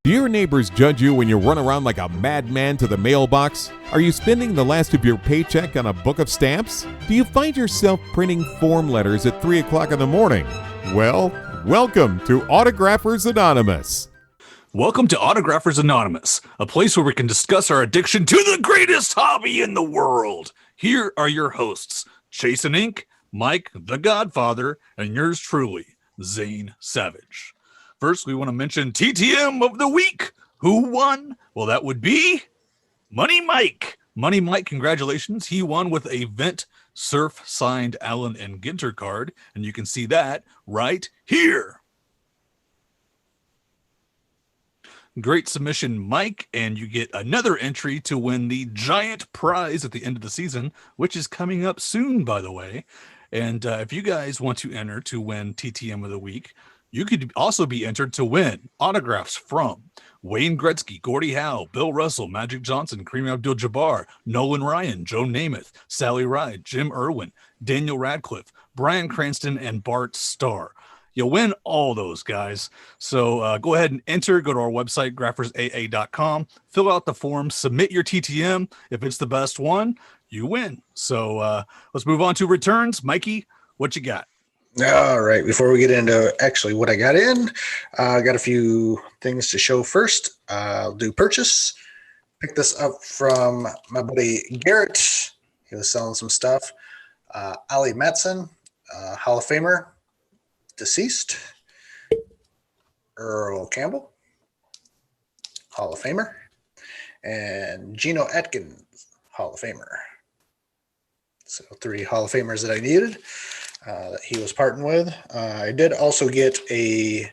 Do your neighbors judge you when you run around like a madman to the mailbox? Are you spending the last of your paycheck on a book of stamps? Do you find yourself printing form letters at 3 o'clock in the morning? Well, welcome to Autographers Anonymous. Welcome to Autographers Anonymous, a place where we can discuss our addiction to the greatest hobby in the world. Here are your hosts, Chase and Ink, Mike, the Godfather, and yours truly, Zane Savage. First, we want to mention TTM of the week. Who won? Well, that would be Money Mike. Money Mike, congratulations. He won with a Vent Surf signed Allen and Ginter card, and you can see that right here. Great submission, Mike, and you get another entry to win the giant prize at the end of the season, which is coming up soon, by the way. And if you guys want to enter to win TTM of the week, you could also be entered to win autographs from Wayne Gretzky, Gordie Howe, Bill Russell, Magic Johnson, Kareem Abdul-Jabbar, Nolan Ryan, Joe Namath, Sally Ride, Jim Irwin, Daniel Radcliffe, Bryan Cranston, and Bart Starr. You'll win all those guys. So go ahead and enter. Go to our website, graphersaa.com. Fill out the form. Submit your TTM. If it's the best one, you win. So let's move on to returns. Mikey, what you got? All right. Before we get into actually what I got in, I got a few things to show first. I'll do purchase. Picked this up from my buddy Garrett. He was selling some stuff. Ali Matson, Hall of Famer. Deceased. Earl Campbell, Hall of Famer, and Geno Atkins, Hall of Famer. So 3 Hall of Famers that I needed that he was parting with. I did also get a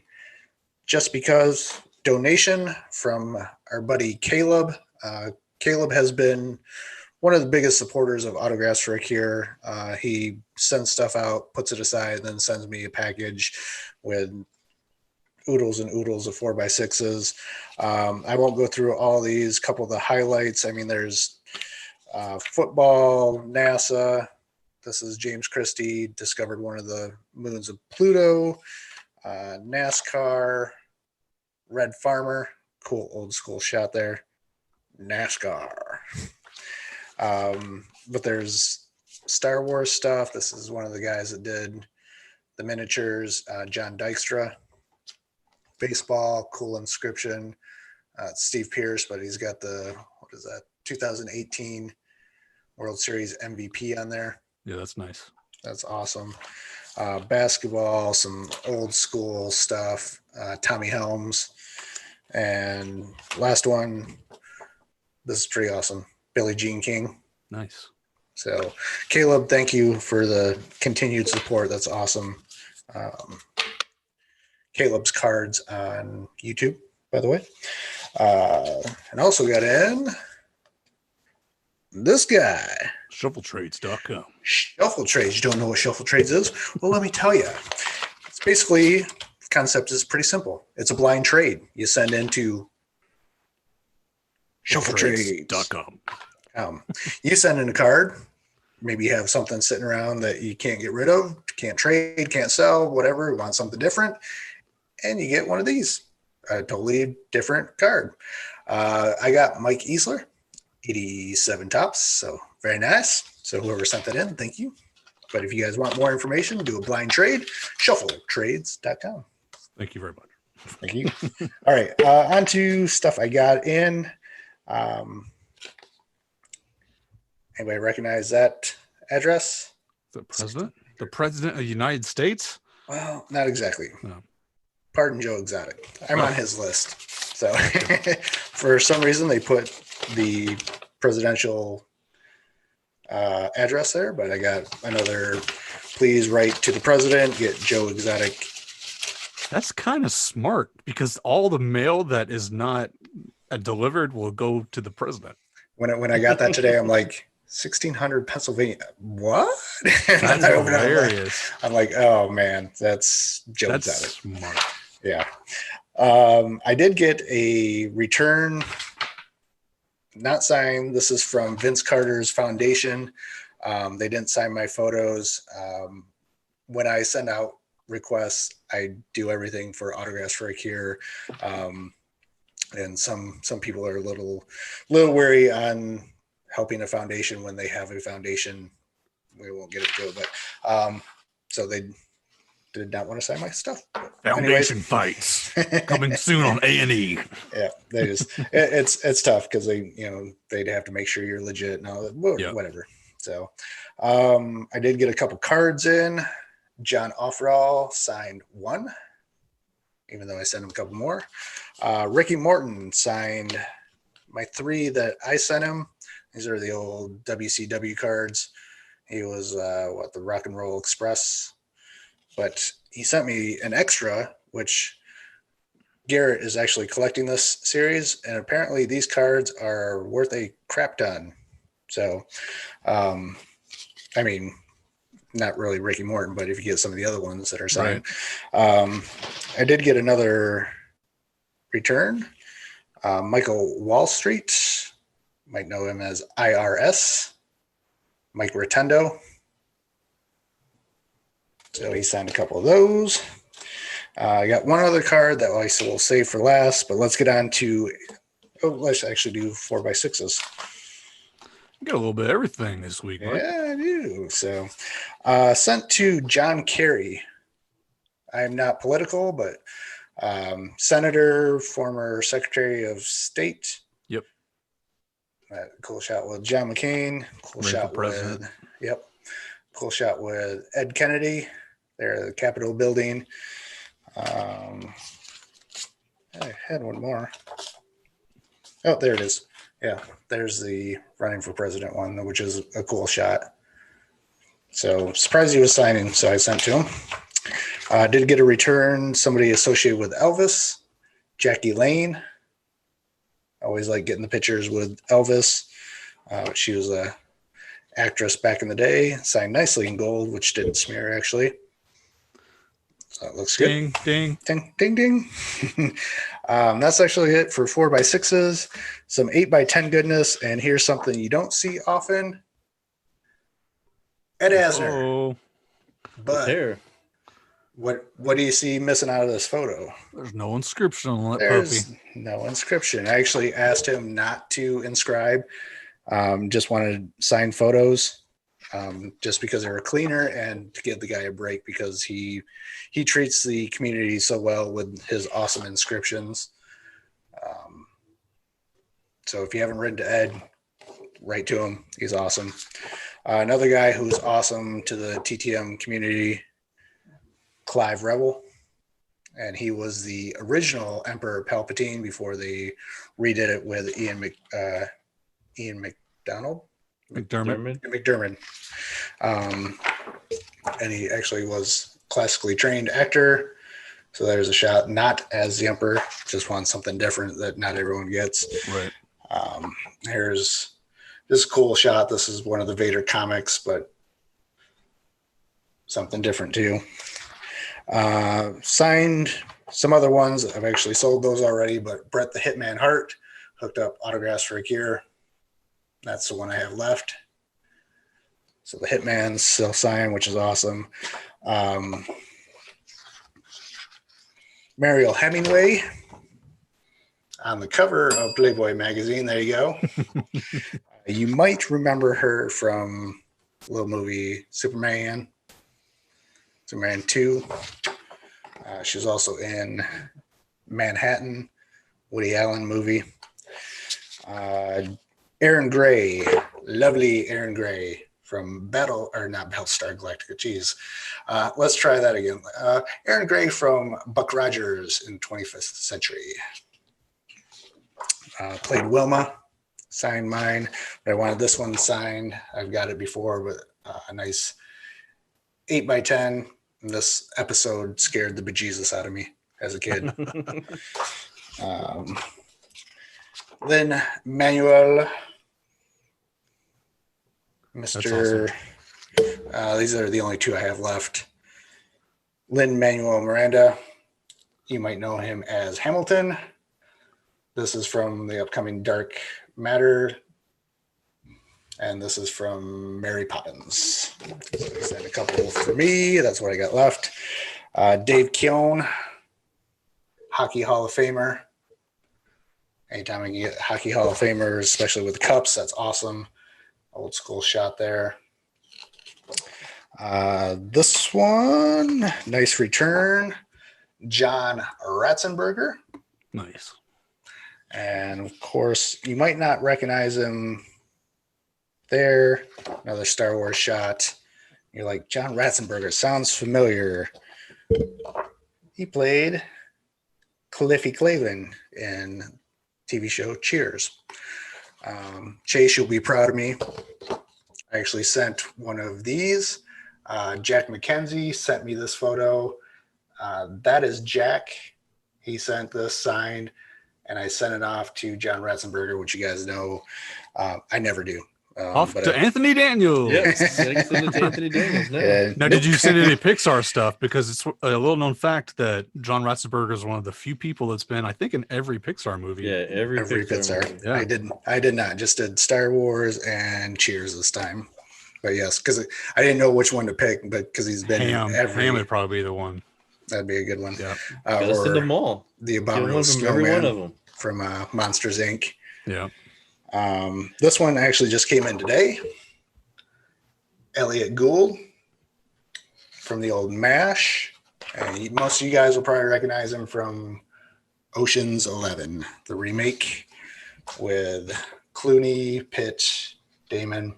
Just Because donation from our buddy Caleb. Caleb has been one of the biggest supporters of Autographs for a Cure. He sends stuff out, puts it aside, and then sends me a package with oodles and oodles of 4x6s. I won't go through all these. Couple of the highlights. I mean, there's football, NASA. This is James Christie discovered one of the moons of Pluto. NASCAR, Red Farmer. Cool old school shot there. NASCAR. But there's Star Wars stuff. This is one of the guys that did the miniatures, John Dykstra. Baseball, cool inscription. It's Steve Pierce, but he's got the, 2018 World Series MVP on there. Yeah, that's nice. That's awesome. Basketball, some old school stuff, Tommy Helms. And last one, this is pretty awesome. Billie Jean King. Nice. So, Caleb, thank you for the continued support. That's awesome. Caleb's cards on YouTube, by the way. And also got in this guy. Shuffletrades.com. Shuffle Trades. You don't know what Shuffle Trades is? Well, let me tell you. It's basically, the concept is pretty simple. It's a blind trade. You send into Shuffletrades.com. You send in a card. Maybe you have something sitting around that you can't get rid of, can't trade, can't sell, whatever. You want something different. And you get one of these, a totally different card. I got Mike Easler, 87 tops. So very nice. So whoever sent that in, thank you. But if you guys want more information, do a blind trade, shuffletrades.com. Thank you very much. Thank you. All right. On to stuff I got in. Anybody recognize that address? The president? The president of the United States? Well, not exactly. No. Pardon Joe Exotic. I'm on his list. So for some reason they put the presidential address there, but I got another please write to the president, get Joe Exotic. That's kind of smart because all the mail that is not delivered will go to the president. When I got that today, I'm like, 1600 Pennsylvania. What? That's hilarious. I'm like, oh man, that's Joe That's Exotic. Smart. Yeah. I did get a return, not signed. This is from Vince Carter's foundation. They didn't sign my photos. When I send out requests, I do everything for Autographs for a Cure. And some people are a little wary on helping a foundation when they have a foundation. We won't get into it, but so they did not want to sign my stuff. Foundation fights coming soon on A&E. Yeah, they just it's tough because they'd have to make sure you're legit and all that, whatever. So I did get a couple cards in. John Offerall signed 1, even though I sent him a couple more. Ricky Morton signed my 3 that I sent him. These are the old WCW cards. He was the Rock and Roll Express, but he sent me an extra, which Garrett is actually collecting this series, and apparently these cards are worth a crap ton. So, I mean, not really Ricky Morton, but if you get some of the other ones that are signed, I did get another return. Michael Wall Street, might know him as IRS. Mike Rotundo. So he signed a couple of those. I got one other card that I will save for last, but let's get on to. Let's actually do 4x6s. You got a little bit of everything this week, Mike. Yeah, I do. So, sent to John Kerry. I am not political, but senator, former Secretary of State. Yep. Cool shot with John McCain. Cool shot with. Yep. Cool shot with Ed Kennedy. There at the Capitol building. I had one more. Oh, there it is. Yeah, there's the running for president one, which is a cool shot. So surprised he was signing, so I sent to him. Did get a return, somebody associated with Elvis, Jackie Lane. Always like getting the pictures with Elvis. She was a actress back in the day, signed nicely in gold, which didn't smear actually. So it looks good. Ding, ding, ding, ding. That's actually it for 4x6s, some 8x10 goodness, and here's something you don't see often. Ed Asner. Oh, but what do you see missing out of this photo? There's no inscription on that There's puppy. No inscription. I actually asked him not to inscribe. Just wanted signed photos. Just because they were cleaner and to give the guy a break because he treats the community so well with his awesome inscriptions. So if you haven't written to Ed, write to him. He's awesome. Another guy who's awesome to the TTM community, Clive Rebel. And he was the original Emperor Palpatine before they redid it with Ian McDermott. And he actually was classically trained actor. So there's a shot, not as the Emperor, just wants something different that not everyone gets. Right. Here's this cool shot. This is one of the Vader comics, but something different too. Signed some other ones. I've actually sold those already, but Bret the Hitman Hart hooked up autographs for a year. That's the one I have left. So the Hitman's still signed, which is awesome. Mariel Hemingway on the cover of Playboy magazine. There you go. You might remember her from a little movie Superman 2. She's also in Manhattan, Woody Allen movie. Aaron Gray, lovely Aaron Gray from Battlestar Galactica. Jeez. Let's try that again. Aaron Gray from Buck Rogers in 25th Century. Played Wilma, signed mine. But I wanted this one signed. I've got it before, but a nice 8x10. And this episode scared the bejesus out of me as a kid. Then Manuel, Mr. Awesome. These are the only two I have left. Lin-Manuel Miranda. You might know him as Hamilton. This is from the upcoming Dark Matter. And this is from Mary Poppins. So he sent a couple for me. That's what I got left. Dave Keown, Hockey Hall of Famer. anytime I can get Hockey Hall of Famers, especially with the cups, that's awesome. Old school shot there. This one, nice return. John Ratzenberger. Nice. And of course, you might not recognize him there. Another Star Wars shot. You're like, John Ratzenberger sounds familiar. He played Cliffy Cleveland in TV show Cheers. Chase, you'll be proud of me. I actually sent one of these. Jack McKenzie sent me this photo. That is Jack. He sent this signed, and I sent it off to John Ratzenberger, which you guys know I never do. Off to Anthony Daniels. Yes, send it to Anthony Daniels now. Now, did you send any Pixar stuff? Because it's a little known fact that John Ratzenberger is one of the few people that's been, I think, in every Pixar movie. Yeah, every Pixar movie. Yeah. I did not. Just did Star Wars and Cheers this time. But yes, because I didn't know which one to pick, but because he's been in every. Ham would probably be the one. That'd be a good one. Yeah. Gotta send them all. The Get Abominable one from every one of them. from Monsters Inc. Yeah. This one actually just came in today. Elliot Gould from the old MASH. And most of you guys will probably recognize him from Ocean's 11, the remake with Clooney, Pitt, Damon.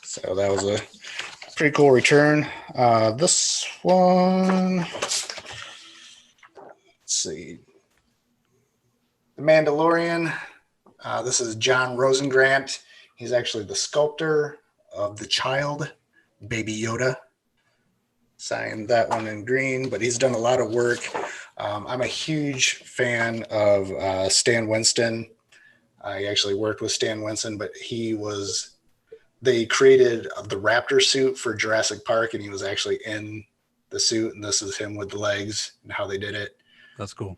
So that was a pretty cool return. This one, let's see. The Mandalorian. This is John Rosengrant. He's actually the sculptor of the child, Baby Yoda. Signed that one in green, but he's done a lot of work. I'm a huge fan of Stan Winston. I actually worked with Stan Winston, but they created the Raptor suit for Jurassic Park, and he was actually in the suit, and this is him with the legs and how they did it. That's cool.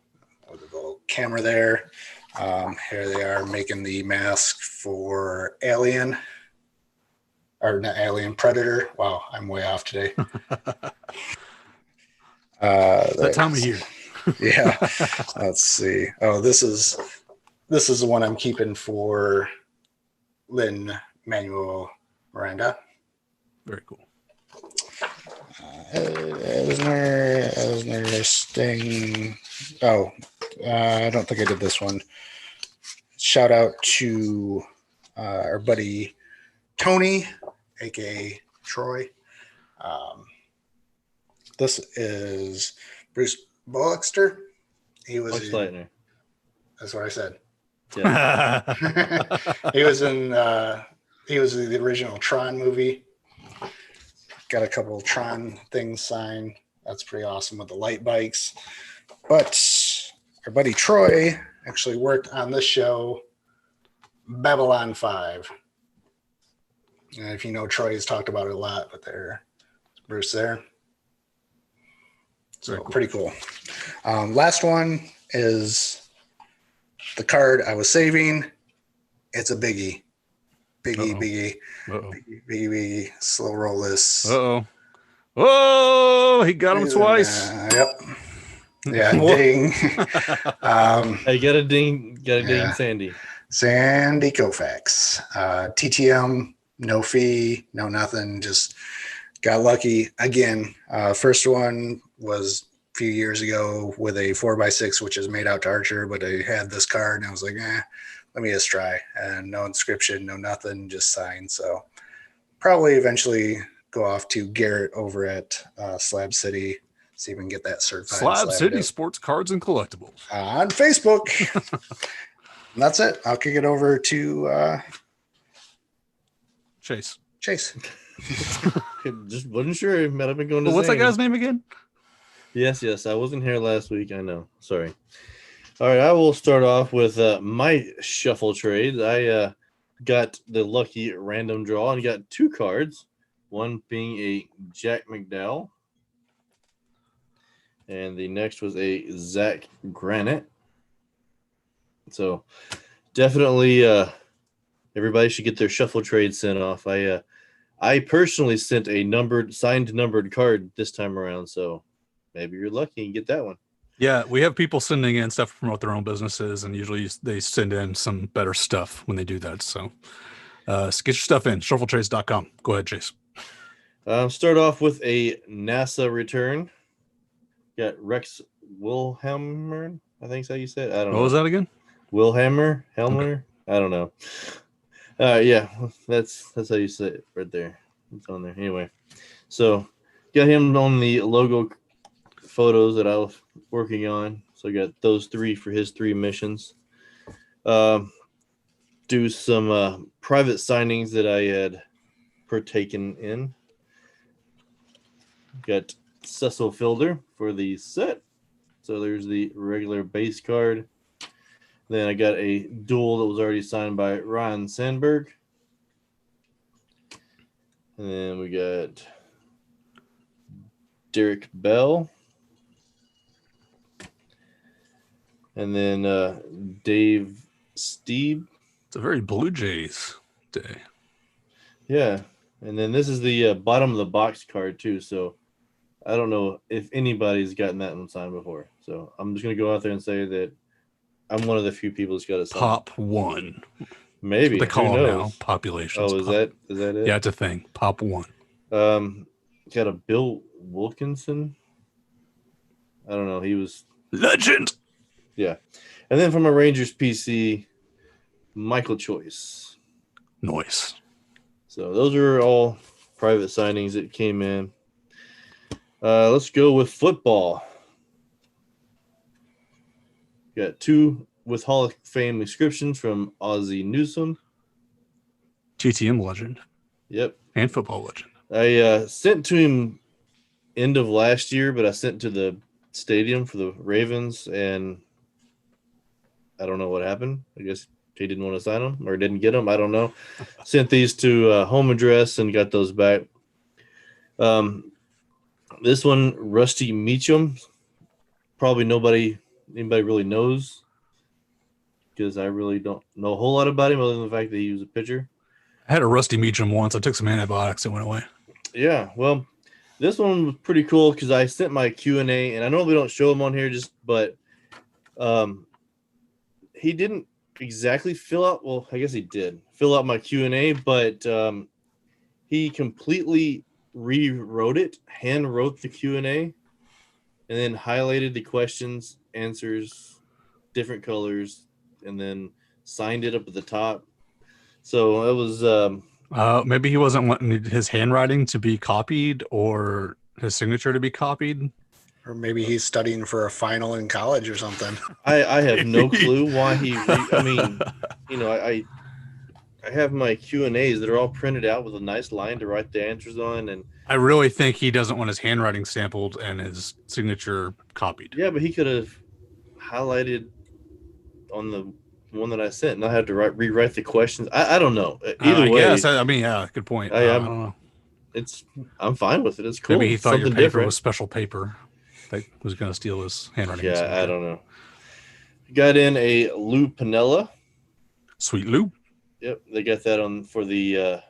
With the little camera there. Here they are making the mask for Alien. Or not Alien, Predator. Wow, I'm way off today. That time of year. Yeah. Let's see. Oh, this is the one I'm keeping for Lin-Manuel Miranda. Very cool. Eisner, Sting. Oh, I don't think I did this one. Shout out to our buddy Tony, aka Troy. This is Bruce Boxster. He was Leitner. That's what I said. Yeah. He was in the original Tron movie. Got a couple of Tron things signed. That's pretty awesome with the light bikes. But our buddy Troy actually worked on this show, Babylon 5. And if you know Troy, has talked about it a lot, but there's Bruce there. So pretty cool. Last one is the card I was saving. It's a biggie. Biggie. Biggie. Slow roll this. Uh-oh. Oh, he got him twice. Yep. Yeah, ding. Hey, get a ding, Sandy. Sandy Koufax. TTM, no fee, no nothing. Just got lucky. Again, first one was a few years ago with a 4x6, which is made out to Archer, but I had this card and I was like, let me just try. And no inscription, no nothing, just signed. So probably eventually go off to Garrett over at Slab City, see if we can get that certified. Slab City Sports Cards and Collectibles. On Facebook. And that's it. I'll kick it over to Chase. Just wasn't sure. Might have been going to What's that Zane. guy's name again? Yes. I wasn't here last week. I know. Sorry. All right. I will start off with my shuffle trade. I got the lucky random draw and got two cards. One being a Jack McDowell. And the next was a Zach Granite. So definitely everybody should get their shuffle trade sent off. I personally sent a signed numbered card this time around, so maybe you're lucky and get that one. Yeah, we have people sending in stuff to promote their own businesses, and usually they send in some better stuff when they do that. So get your stuff in, shuffletrades.com. Go ahead, Chase. Start off with a NASA return. Got Rex Wilhammer, I think is how you said it. I don't know. What was that again? Wilhammer? Helmer? Okay. I don't know. Yeah, that's how you say it right there. It's on there. Anyway, so got him on the logo photos that I was working on. So I got those 3 for his 3 missions. Do some private signings that I had partaken in. Got Cecil Fielder for the set. So there's the regular base card. Then I got a duel that was already signed by Ryan Sandberg. And then we got Derek Bell. And then Dave Steeb. It's a very Blue Jays day. Yeah. And then this is the bottom of the box card, too. So I don't know if anybody's gotten that one signed before. So I'm just going to go out there and say that I'm one of the few people that's got it signed. Pop 1. Maybe. That's what they call them now. Populations. Oh, is that it? Yeah, it's a thing. Pop 1. Got a Bill Wilkinson. I don't know. He was legend. Yeah. And then from a Rangers PC, Michael Choice. Nice. So those are all private signings that came in. Let's go with football. Got 2 with Hall of Fame inscriptions from Ozzie Newsome. TTM legend. Yep. And football legend. I sent to him end of last year, but I sent to the stadium for the Ravens, and I don't know what happened. I guess he didn't want to sign them or didn't get them. I don't know. Sent these to home address and got those back. This one, Rusty Meacham. Probably anybody really knows because I really don't know a whole lot about him other than the fact that he was a pitcher. I had a Rusty Meacham once. I took some antibiotics. It went away. Yeah, well, this one was pretty cool because I sent my Q&A, and I normally don't show them on here, but he didn't exactly fill out. Well, I guess he did fill out my Q&A, but he completely rewrote it, hand wrote the Q&A, and then highlighted the questions, answers, different colors, and then signed it up at the top. So it was maybe he wasn't wanting his handwriting to be copied or his signature to be copied. Or maybe he's studying for a final in college or something. I have no clue why he I mean, you know, I have my Q&As that are all printed out with a nice line to write the answers on, and I really think he doesn't want his handwriting sampled and his signature copied. Yeah, but he could have highlighted on the one that I sent, and I had to rewrite the questions. I don't know. Either way, guess. I mean, yeah, good point. I don't know. I'm fine with it. It's cool. Maybe he thought something your paper different. was special paper that was going to steal his handwriting. Yeah, I don't know. Got in a Lou Piniella. Sweet Lou. Yep, they got that on for the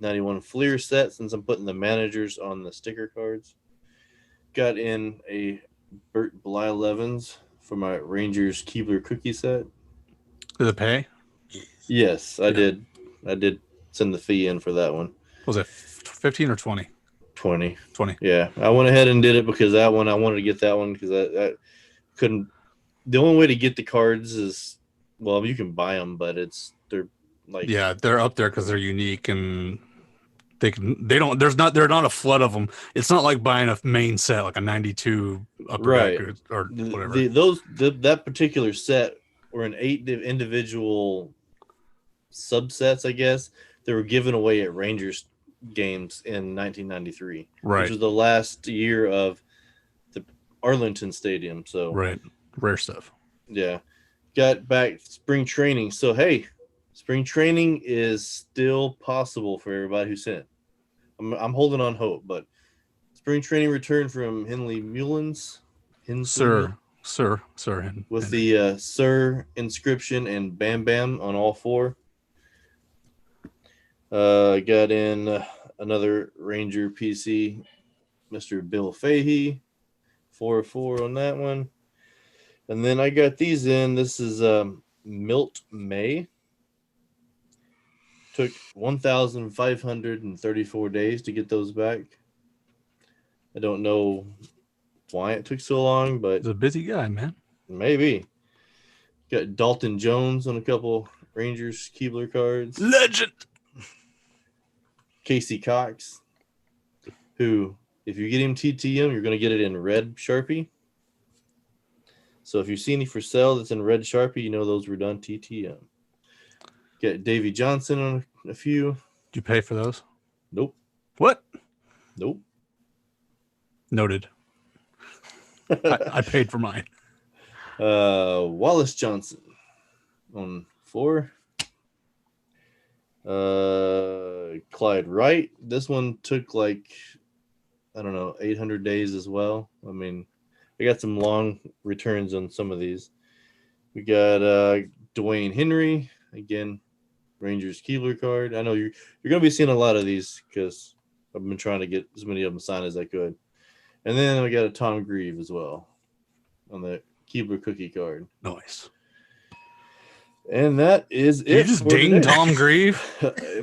91 Fleer set since I'm putting the managers on the sticker cards. Got in a Bert Blyleven's for my Rangers Keebler cookie set. Did it pay? Yes, I did. I did send the fee in for that one. Was it 15 or 20? 20. 20. Yeah, I went ahead and did it because that one, I wanted to get that one because I couldn't. The only way to get the cards is, well, you can buy them, but they're like. Yeah, they're up there because they're unique and they're not a flood of them. It's not like buying a main set like a 92 upper deck or whatever. That particular set were in 8 individual subsets, I guess. They were given away at Rangers games in 1993, right? Which was the last year of the Arlington Stadium. So right, rare stuff. Yeah, got back spring training. So hey, spring training is still possible for everybody who sent. I'm holding on hope, but spring training returned from Henley Mullins. Sir. With the Sir inscription and Bam Bam on all 4. Got in another Ranger PC, Mr. Bill Fahey, 4-4 on that one. And then I got these in. This is Milt May. Took 1,534 days to get those back. I don't know why it took so long, but He's a busy guy, man. maybe. Got Dalton Jones on a couple Rangers Keebler cards. Legend. Casey Cox, who, if you get him TTM, you're going to get it in red Sharpie. So if you see any for sale that's in red Sharpie, you know those were done TTM. Get Davey Johnson on a few. Did you pay for those? Nope. What? Nope. Noted. I paid for mine. Wallace Johnson on 4. Clyde Wright. This one took like, I don't know, 800 days as well. I mean, I got some long returns on some of these. We got Dwayne Henry, again, Rangers Keebler card. I know you're going to be seeing a lot of these because I've been trying to get as many of them signed as I could. And then we got a Tom Grieve as well on the Keebler cookie card. Nice. And that is Did you just ding today. Tom Grieve?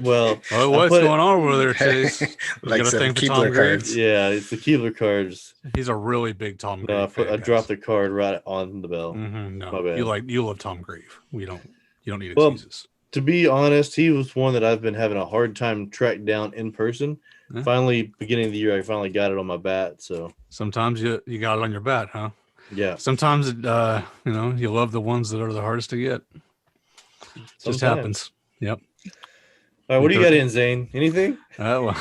Well, What's going on over there, Chase? Like got a some thing for Tom Keebler Grieve? cards. yeah, it's the Keebler cards. He's a really big Tom Grieve. No, fan, I guys. dropped the card right on the bell. Mhm, My no, bad. you love Tom Grieve. You don't need Well, excuses. To be honest, he was one that I've been having a hard time tracking down in person. Yeah. Finally, beginning of the year, I finally got it on my bat. So Sometimes you got it on your bat, huh? yeah, Sometimes you love the ones that are the hardest to get. Just sometimes. happens. Yep. All right, what do you got in, Zane? Anything? Yeah,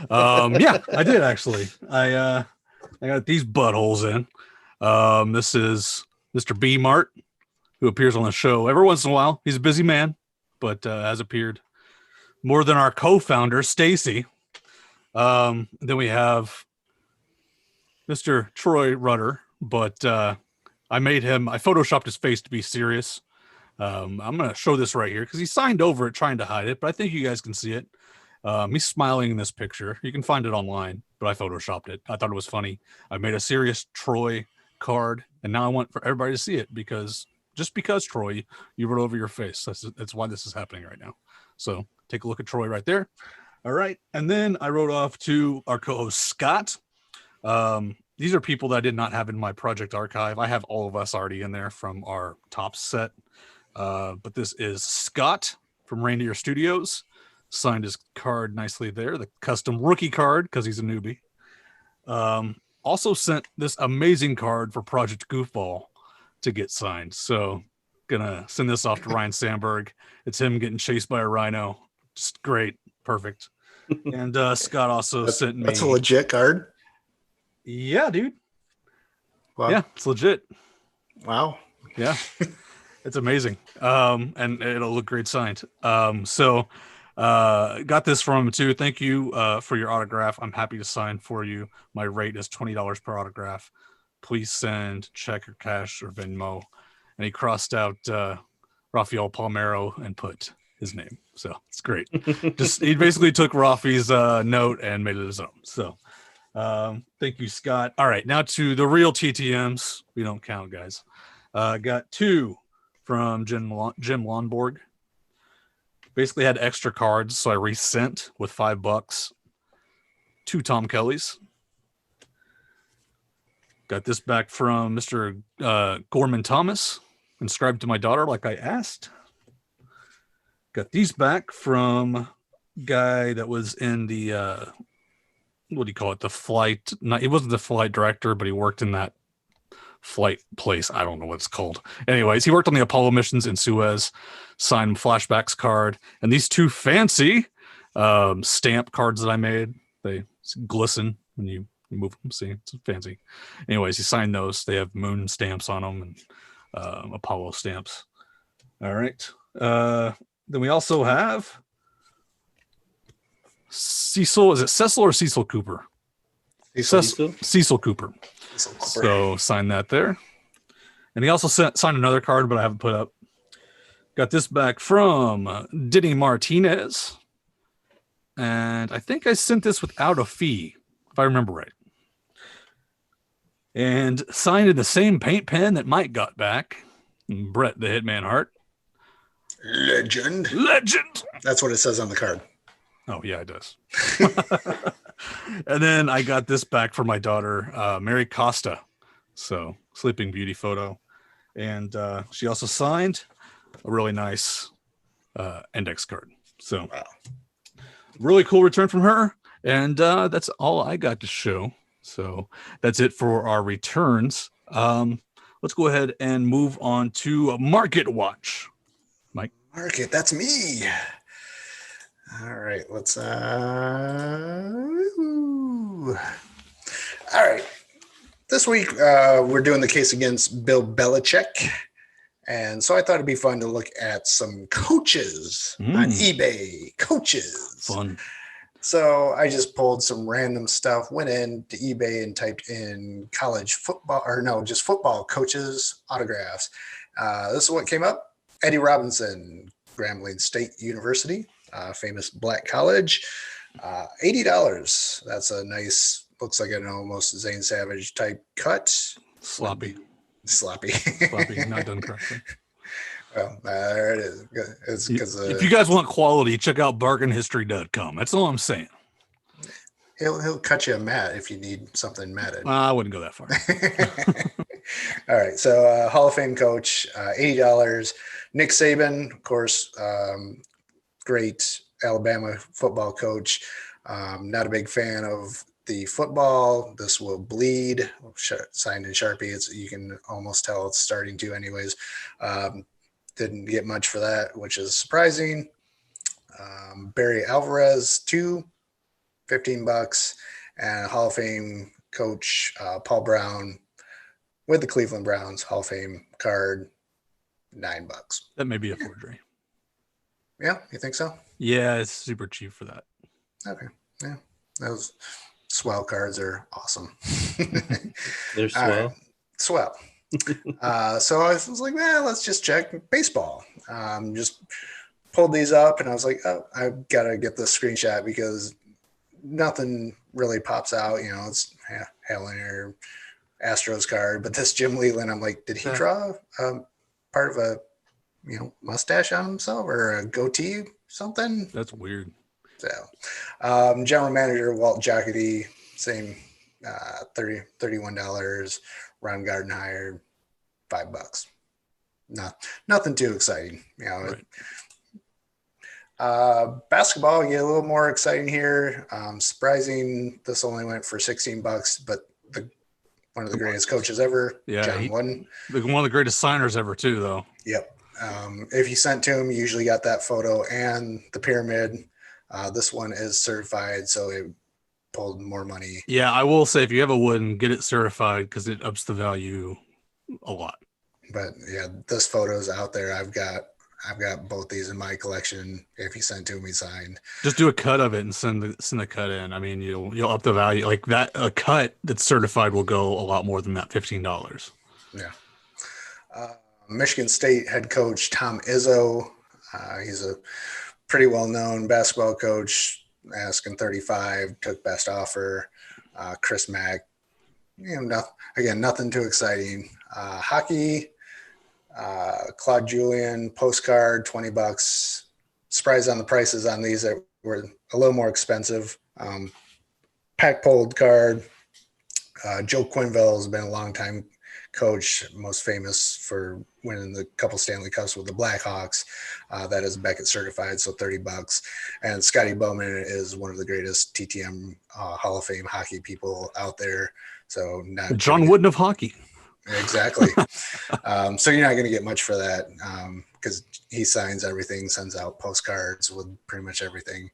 I did actually. I got these buttholes in. This is Mr. B Mart, who appears on the show every once in a while. He's a busy man, but has appeared more than our co-founder, Stacy. Then we have Mr. Troy Rudder, but I photoshopped his face to be serious. I'm going to show this right here because he signed over it trying to hide it, but I think you guys can see it. He's smiling in this picture. You can find it online, but I photoshopped it. I thought it was funny. I made a serious Troy card, and now I want for everybody to see it because Troy, you wrote over your face. That's why this is happening right now. So take a look at Troy right there. All right. And then I wrote off to our co-host, Scott. These are people that I did not have in my project archive. I have all of us already in there from our top set. But this is Scott from Reindeer Studios. Signed his card nicely there. The custom rookie card because he's a newbie. Also sent this amazing card for Project Goofball to get signed. So gonna send this off to Ryan Sandberg. It's him getting chased by a rhino. Just great. Perfect. And Scott also sent me. That's a legit card. Yeah, dude. Wow. Yeah, it's legit. Wow. Yeah. It's amazing. And it'll look great signed. So got this from him too. Thank you for your autograph. I'm happy to sign for you. My rate is $20 per autograph. Please send check or cash or Venmo. And he crossed out Rafael Palmeiro and put his name. So it's great. He basically took Rafi's note and made it his own. So thank you, Scott. All right, now to the real TTMs. We don't count, guys. Got 2 from Jim Lonborg. Basically had extra cards, so I resent with $5. 2 Tom Kellys. Got this back from Mr. Gorman Thomas, inscribed to my daughter like I asked. Got these back from guy that was in the what do you call it? The flight. He wasn't the flight director, but he worked in that flight place. I don't know what it's called. Anyways, he worked on the Apollo missions in Suez. Signed Flashbacks card, and these 2 fancy stamp cards that I made. They glisten when you move them. See, it's fancy. Anyways, he signed those. They have moon stamps on them and Apollo stamps. All right. Then we also have Cecil. Is it Cecil or Cecil Cooper? Cecil Cooper. So sign that there. And he also signed another card, but I haven't put up. Got this back from Denny Martinez. And I think I sent this without a fee, if I remember right. And signed in the same paint pen that Mike got back, Brett the Hitman Hart. Legend. That's what it says on the card. Oh, yeah, it does. And then I got this back for my daughter, Mary Costa. So, Sleeping Beauty photo. And she also signed a really nice index card. So, Wow. really cool return from her. And that's all I got to show. So, that's it for our returns. Let's go ahead and move on to Market Watch. Mike? Market, that's me. All right, let's all right. This week we're doing the case against Bill Belichick. And so I thought it'd be fun to look at some coaches on eBay. Coaches. Fun. So I just pulled some random stuff, went into eBay and typed in college football, or no, just football coaches autographs. This is what came up. Eddie Robinson, Grambling State University, famous black college, $80. That's a nice, looks like an almost Zane Savage type cut. Sloppy, not done correctly. Well, there it is. It's because if you guys want quality, check out bargainhistory.com. That's all I'm saying. He'll cut you a mat if you need something matted. I wouldn't go that far. All right. So Hall of Fame coach, $80. Nick Saban, of course, great Alabama football coach. Not a big fan of the football. This will bleed. Signed in Sharpie. You can almost tell it's starting to anyways. Didn't get much for that, which is surprising. Barry Alvarez, $15. And Hall of Fame coach Paul Brown with the Cleveland Browns, Hall of Fame card, $9. That may be a forgery. Yeah, you think so? Yeah, it's super cheap for that. Okay. Yeah, those swell cards are awesome. They're swell. Swell. So I was like, let's just check baseball. Just pulled these up and I was like, oh, I've got to get this screenshot because nothing really pops out. You know, it's Helen or Astros card, but this Jim Leland, I'm like, did he draw part of a, mustache on himself or a goatee, something? That's weird. So, general manager Walt Jocketty, same, $31. Ron Gardenhire, $5. Nothing too exciting, Right. Basketball, get a little more exciting here. Surprising, this only went for $16, but one of the greatest coaches ever, John Wooden. One of the greatest signers ever, too, though. Yep. If you sent to him, you usually got that photo and the pyramid. This one is certified, so it pulled more money. Yeah, I will say if you have a Wooden, get it certified because it ups the value a lot. But yeah, this photo's out there. I've got both these in my collection. If he sent to me signed, just do a cut of it and send the cut in. I mean, you'll up the value like that. A cut that's certified will go a lot more than that $15. Yeah. Michigan State head coach Tom Izzo. He's a pretty well-known basketball coach. Asking $35, took best offer. Chris Mack. Nothing too exciting. Hockey. Claude Julien postcard, $20. Surprised on the prices on these that were a little more expensive. Pack pulled card. Joe Quenneville has been a long time coach, most famous for winning the couple Stanley Cups with the Blackhawks. That is Beckett certified, so $30. And Scotty Bowman is one of the greatest TTM Hall of Fame hockey people out there. So not John Wooden of hockey. Exactly. So you're not going to get much for that because he signs everything, sends out postcards with pretty much everything.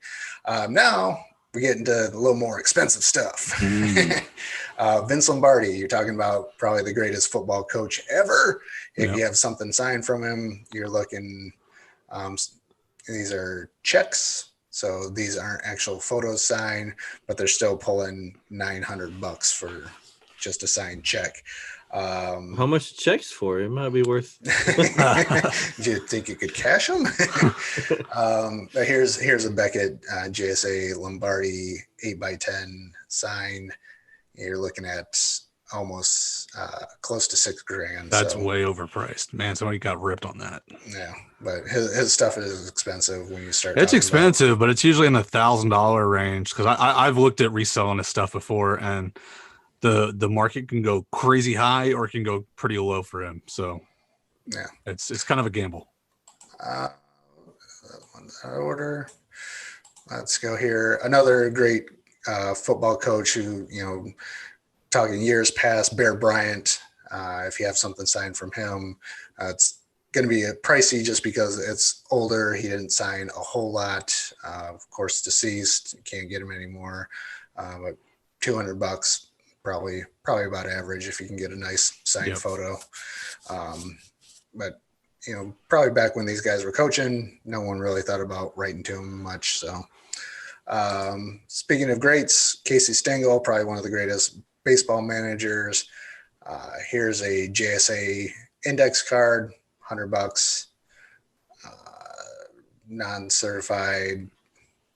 Now we get into a little more expensive stuff. Vince Lombardi, you're talking about probably the greatest football coach ever. If you have something signed from him, you're looking, these are checks. So these aren't actual photos signed, but they're still pulling $900 for just a signed check. How much checks for? It might be worth. Do you think you could cash them? Here's a Beckett JSA Lombardi 8x10 sign. You're looking at almost close to $6,000. That's so, way overpriced, man. Somebody got ripped on that. yeah, but his stuff is expensive when you start. It's talking expensive, but it's usually in the $1,000 range because I've looked at reselling this stuff before, and the market can go crazy high or it can go pretty low for him. So Yeah, it's kind of a gamble. Order. Let's go here. Another great football coach who, talking years past, Bear Bryant. If you have something signed from him, it's going to be pricey just because it's older. He didn't sign a whole lot. Of course, deceased. You can't get him anymore. But $200, probably about average if you can get a nice signed photo. But probably back when these guys were coaching, no one really thought about writing to him much. So, speaking of greats, Casey Stengel, probably one of the greatest baseball managers. Here's a JSA index card, $100, non-certified,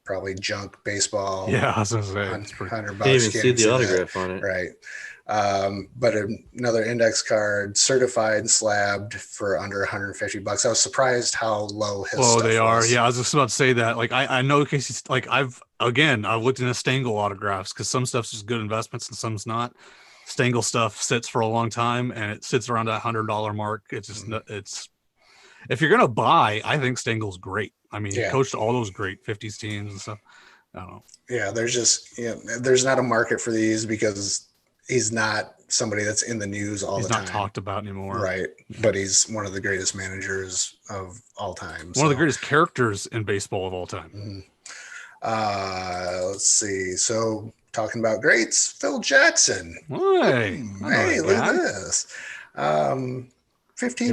probably junk baseball. Yeah, I was gonna say it's $100. Can't even see the autograph on it. Right. But another index card, certified and slabbed for under $150. I was surprised how low his stuff they are. was. Yeah, I was just about to say that. Like I know Casey's like I've looked into Stengel autographs because some stuff's just good investments and some's not. Stengel stuff sits for a long time and it sits around that $100 mark. It's just it's if you're gonna buy, I think Stengel's great. I mean, he coached all those great 50s teams and stuff. I don't know. Yeah, there's just there's not a market for these because he's not somebody that's in the news all the time. He's not talked about anymore. Right. But he's one of the greatest managers of all time. One of the greatest characters in baseball of all time. Let's see. So talking about greats, Phil Jackson. Hey, look at this. $15.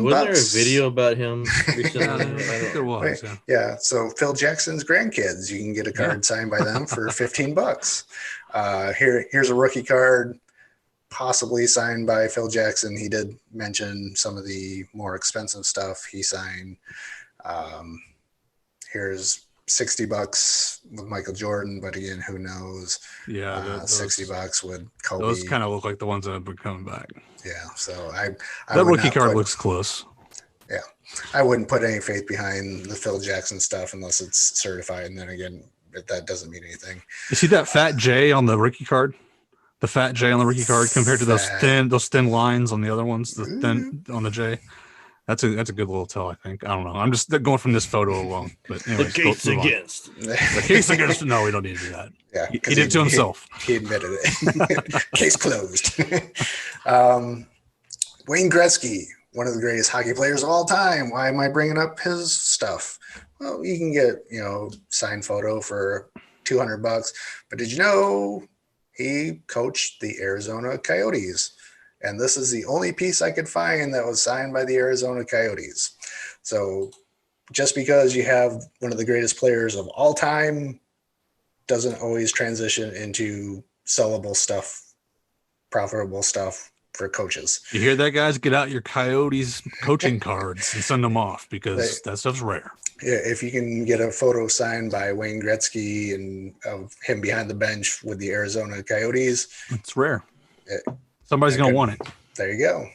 Wasn't there a video about him recently? I think there was. Yeah. So Phil Jackson's grandkids, you can get a card signed by them for $15. Here's a rookie card, possibly signed by Phil Jackson. He did mention some of the more expensive stuff he signed. Here's $60 with Michael Jordan, but again, who knows? Yeah, $60 with Kobe. Those kind of look like the ones that have been coming back. Yeah, so I that rookie card looks close. Yeah, I wouldn't put any faith behind the Phil Jackson stuff unless it's certified, and then again, that doesn't mean anything. You see that fat J on the rookie card? The fat J on the rookie card compared to those thin lines on the other ones, the thin on the J. That's a good little tell, I think. I don't know. I'm just going from this photo alone. But anyways, the case against. The case against. No, we don't need to do that. Yeah, he did it to himself. He admitted it. Case closed. Wayne Gretzky, one of the greatest hockey players of all time. Why am I bringing up his stuff? Well, you can get signed photo for $200. But did you know he coached the Arizona Coyotes? And this is the only piece I could find that was signed by the Arizona Coyotes. So just because you have one of the greatest players of all time doesn't always transition into sellable stuff, profitable stuff for coaches. You hear that, guys? Get out your Coyotes coaching cards and send them off because that stuff's rare. Yeah, if you can get a photo signed by Wayne Gretzky and of him behind the bench with the Arizona Coyotes, it's rare. Somebody's going to want it. There you go.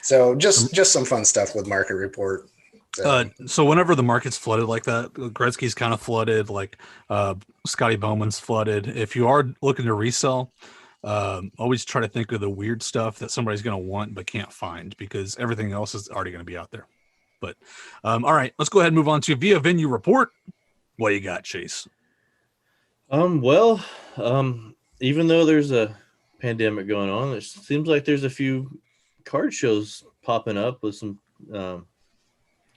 So just some fun stuff with Market Report. So whenever the market's flooded like that, Gretzky's kind of flooded, like Scotty Bowman's flooded. If you are looking to resell, always try to think of the weird stuff that somebody's going to want but can't find because everything else is already going to be out there. But all right, let's go ahead and move on to Via Venue Report. What do you got, Chase? Even though there's a pandemic going on, it seems like there's a few card shows popping up with some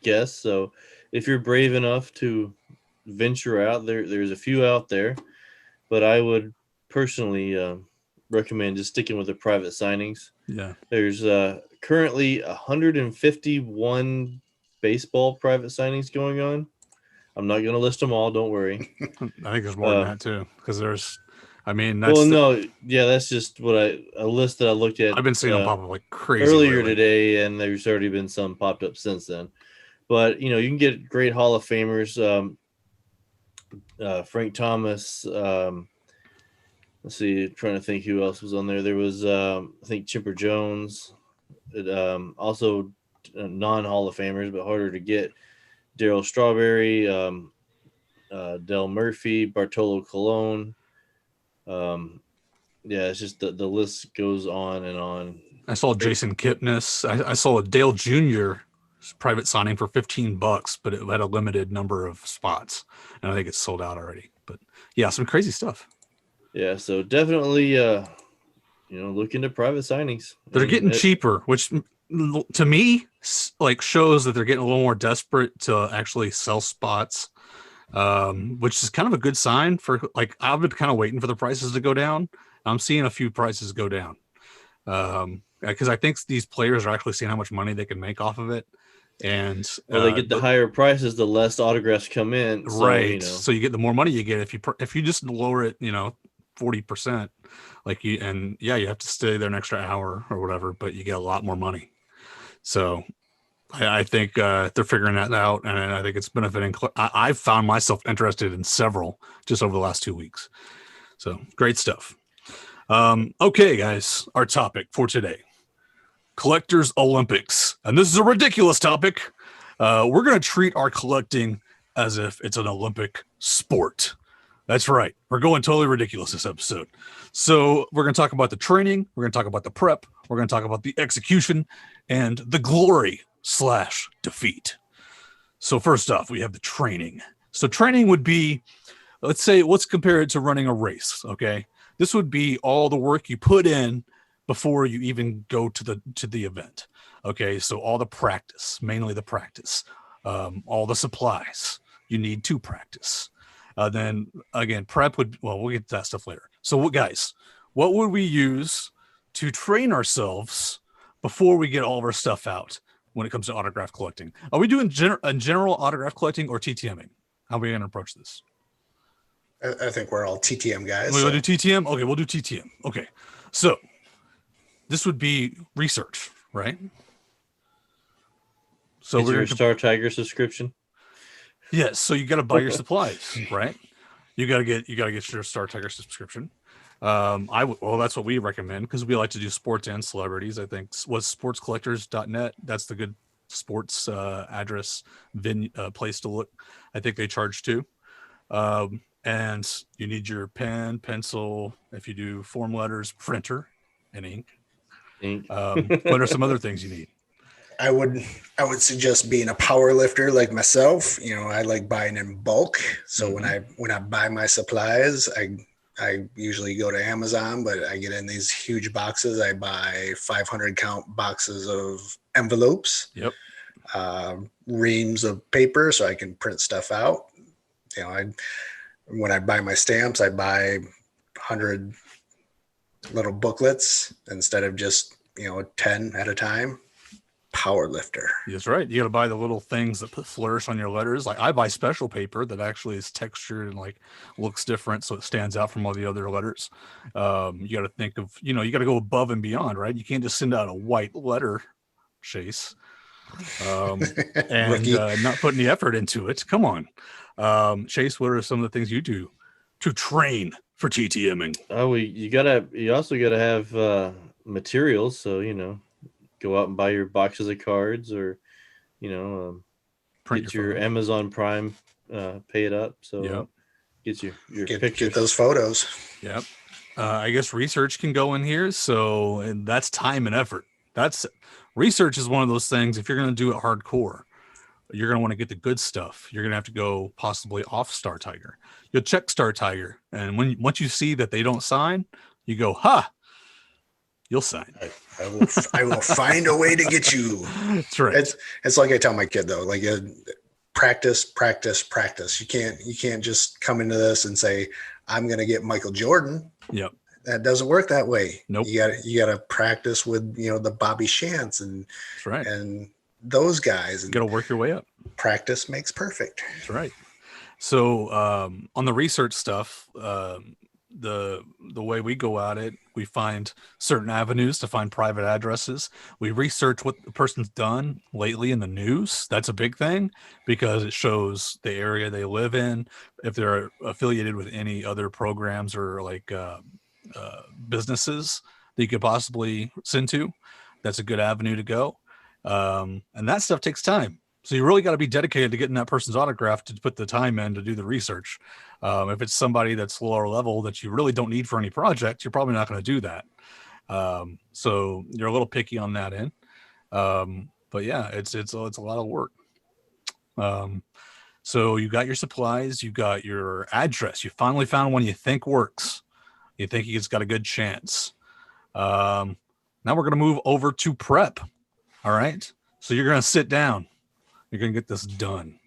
guests. So if you're brave enough to venture out there's a few out there, but I would personally recommend just sticking with the private signings. Yeah, there's currently 151 baseball private signings going on. I'm not going to list them all, don't worry. I think there's more than that too, because there's that's just what a list that I looked at. I've been seeing them pop up like crazy earlier today, and there's already been some popped up since then. But you can get great Hall of Famers. Frank Thomas. let's see, trying to think who else was on there. There was, I think, Chipper Jones. Also, non-Hall of Famers, but harder to get. Daryl Strawberry, Del Murphy, Bartolo Colon. Yeah, it's just the list goes on and on. I saw Jason Kipnis. I saw a Dale Jr. private signing for $15, but it had a limited number of spots, and I think it's sold out already. But yeah, some crazy stuff. Yeah, so definitely, look into private signings. They're getting cheaper, which to me like shows that they're getting a little more desperate to actually sell spots, which is kind of a good sign for like I've been kind of waiting for the prices to go down. I'm seeing a few prices go down because I think these players are actually seeing how much money they can make off of it. And they get the higher prices, the less autographs come in. So, right. So you get the more money you get if you just lower it, 40%, like you have to stay there an extra hour or whatever, but you get a lot more money. So I think they're figuring that out, and I think it's benefiting. I've found myself interested in several just over the last 2 weeks. So great stuff. Okay, guys, our topic for today: Collectors Olympics, and this is a ridiculous topic. We're going to treat our collecting as if it's an Olympic sport. That's right. We're going totally ridiculous this episode. So we're going to talk about the training. We're going to talk about the prep. We're going to talk about the execution and the glory/defeat. So first off, we have the training. So training would be, let's compare it to running a race. Okay. This would be all the work you put in before you even go to the event. Okay. So all the practice, mainly the practice, all the supplies you need to practice. Then again, prep we'll get to that stuff later. So guys, what would we use to train ourselves before we get all of our stuff out when it comes to autograph collecting? Are we doing general autograph collecting or TTMing? How are we going to approach this? I think we're all TTM guys. We'll do TTM? Okay, we'll do TTM. Okay. So this would be research, right? So we're your Star Tiger subscription. Yes, so you got to buy your supplies, right? You got to get your Star Tiger subscription. That's what we recommend because we like to do sports and celebrities. I think was sportscollectors.net. That's the good sports address place to look. I think they charge too. And you need your pen, pencil. If you do form letters, printer, and ink. What are some other things you need? I would suggest being a power lifter like myself. I like buying in bulk. So when I buy my supplies, I usually go to Amazon, but I get in these huge boxes. I buy 500 count boxes of envelopes, reams of paper so I can print stuff out. When I buy my stamps, I buy 100 little booklets instead of just 10 at a time. Power lifter. That's right. You got to buy the little things that flourish on your letters. Like I buy special paper that actually is textured and like looks different, so it stands out from all the other letters. You got to think of, you got to go above and beyond, right? You can't just send out a white letter, Chase, and not put any effort into it. Come on, Chase. What are some of the things you do to train for TTMing? Oh, you also gotta have materials. So go out and buy your boxes of cards, or get your Amazon Prime, pay it up. So get your pictures. Get those photos. Yep. I guess research can go in here. So, and that's time and effort. Research is one of those things. If you're going to do it hardcore, you're going to want to get the good stuff. You're going to have to go possibly off Star Tiger. You'll check Star Tiger, and once you see that they don't sign, you go, you'll sign. I will find a way to get you. That's right. It's like I tell my kid though, like practice. You can't just come into this and say, I'm going to get Michael Jordan. Yep. That doesn't work that way. Nope. You got to practice with, the Bobby Shantz and that's right. And those guys. You got to work your way up. Practice makes perfect. That's right. So on the research stuff, the way we go at it, we find certain avenues to find private addresses. We research what the person's done lately in the news. That's a big thing because it shows the area they live in, if they're affiliated with any other programs or like businesses that you could possibly send to. That's a good avenue to go. And that stuff takes time. So you really got to be dedicated to getting that person's autograph to put the time in to do the research. If it's somebody that's lower level that you really don't need for any project, you're probably not going to do that. So you're a little picky on that end. But yeah, it's a lot of work. So you got your supplies, you got your address. You finally found one you think works. You think it's got a good chance. Now we're going to move over to prep. All right. So you're going to sit down. You're going to get this done.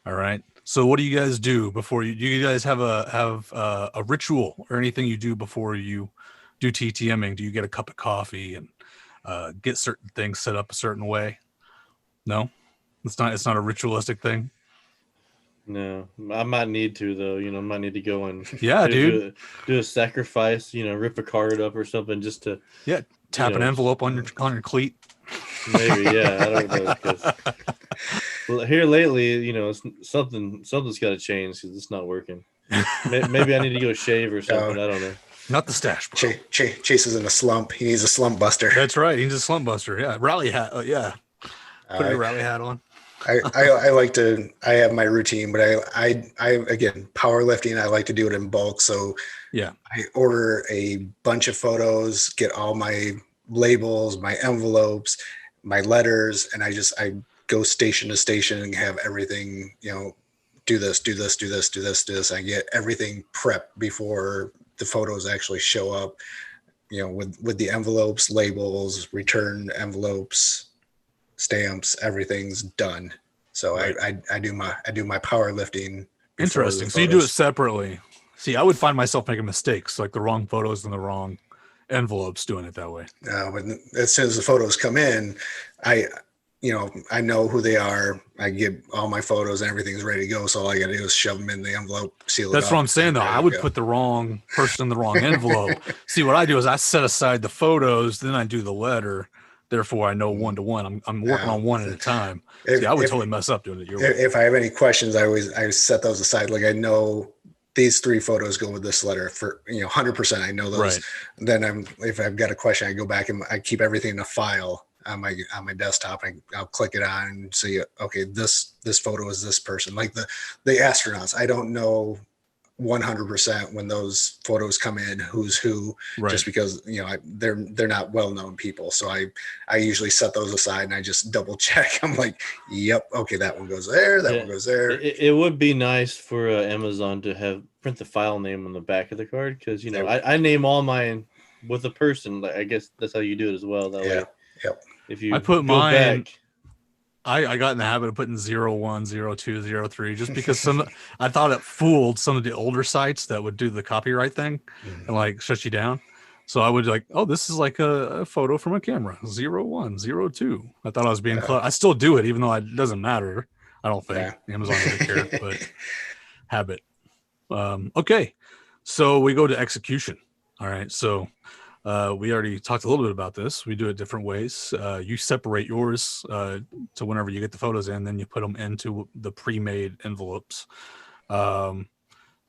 All right. So what do you guys do before do you guys have a ritual or anything you do before you do TTMing? Do you get a cup of coffee and get certain things set up a certain way? No, it's not a ritualistic thing. No, I might need to though. I might need to go and dude, do a sacrifice. Rip a card up or something just to tap an envelope on your cleat. Maybe, yeah, I don't know. Because here lately, something's got to change because it's not working. Maybe I need to go shave or something. I don't know. Not the stash, bro. Chase is in a slump. He needs a slump buster. That's right. He needs a slump buster. Yeah, rally hat. Yeah, put your rally hat on. I like to. I have my routine, but I again, powerlifting. I like to do it in bulk. So yeah, I order a bunch of photos, get all my labels, my envelopes, my letters, and I go station to station and have everything. Do this. I get everything prepped before the photos actually show up. With the envelopes, labels, return envelopes, stamps, everything's done. So right. I do my powerlifting. Interesting. So you do it separately. See, I would find myself making mistakes, like the wrong photos and the wrong envelopes, doing it that way. But as soon as the photos come in, I know who they are. I get all my photos and everything's ready to go. So all I got to do is shove them in the envelope, seal it. That's what I'm saying, though. I would put the wrong person in the wrong envelope. See, what I do is I set aside the photos, then I do the letter. Therefore, I know one to one. I'm working on one at a time. See, I would totally mess up doing it your way. If I have any questions, I set those aside. Like I know these 3 photos go with this letter for 100%. I know those. Right. Then if I've got a question, I go back and I keep everything in a file on my desktop. I'll click it on and see. Okay, this photo is this person. Like the astronauts. I don't know 100% when those photos come in who's who, right. Just because they're not well-known people, so I usually set those aside and I just double check. I'm like, yep, okay, that one goes there, one goes there. It would be nice for Amazon to print the file name on the back of the card, because I name all mine with a person. Like, I guess that's how you do it as well. That way, yep. If you I put mine back, I got in the habit of putting 01, 02, 03, just because I thought it fooled some of the older sites that would do the copyright thing and like shut you down. So I would this is like a photo from a camera, 01, 02. I thought I was being close. I still do it, even though it doesn't matter. I don't think Amazon doesn't care, but habit. Okay. So we go to execution. All right. So we already talked a little bit about this. We do it different ways. You separate yours to whenever you get the photos in, then you put them into the pre-made envelopes. Are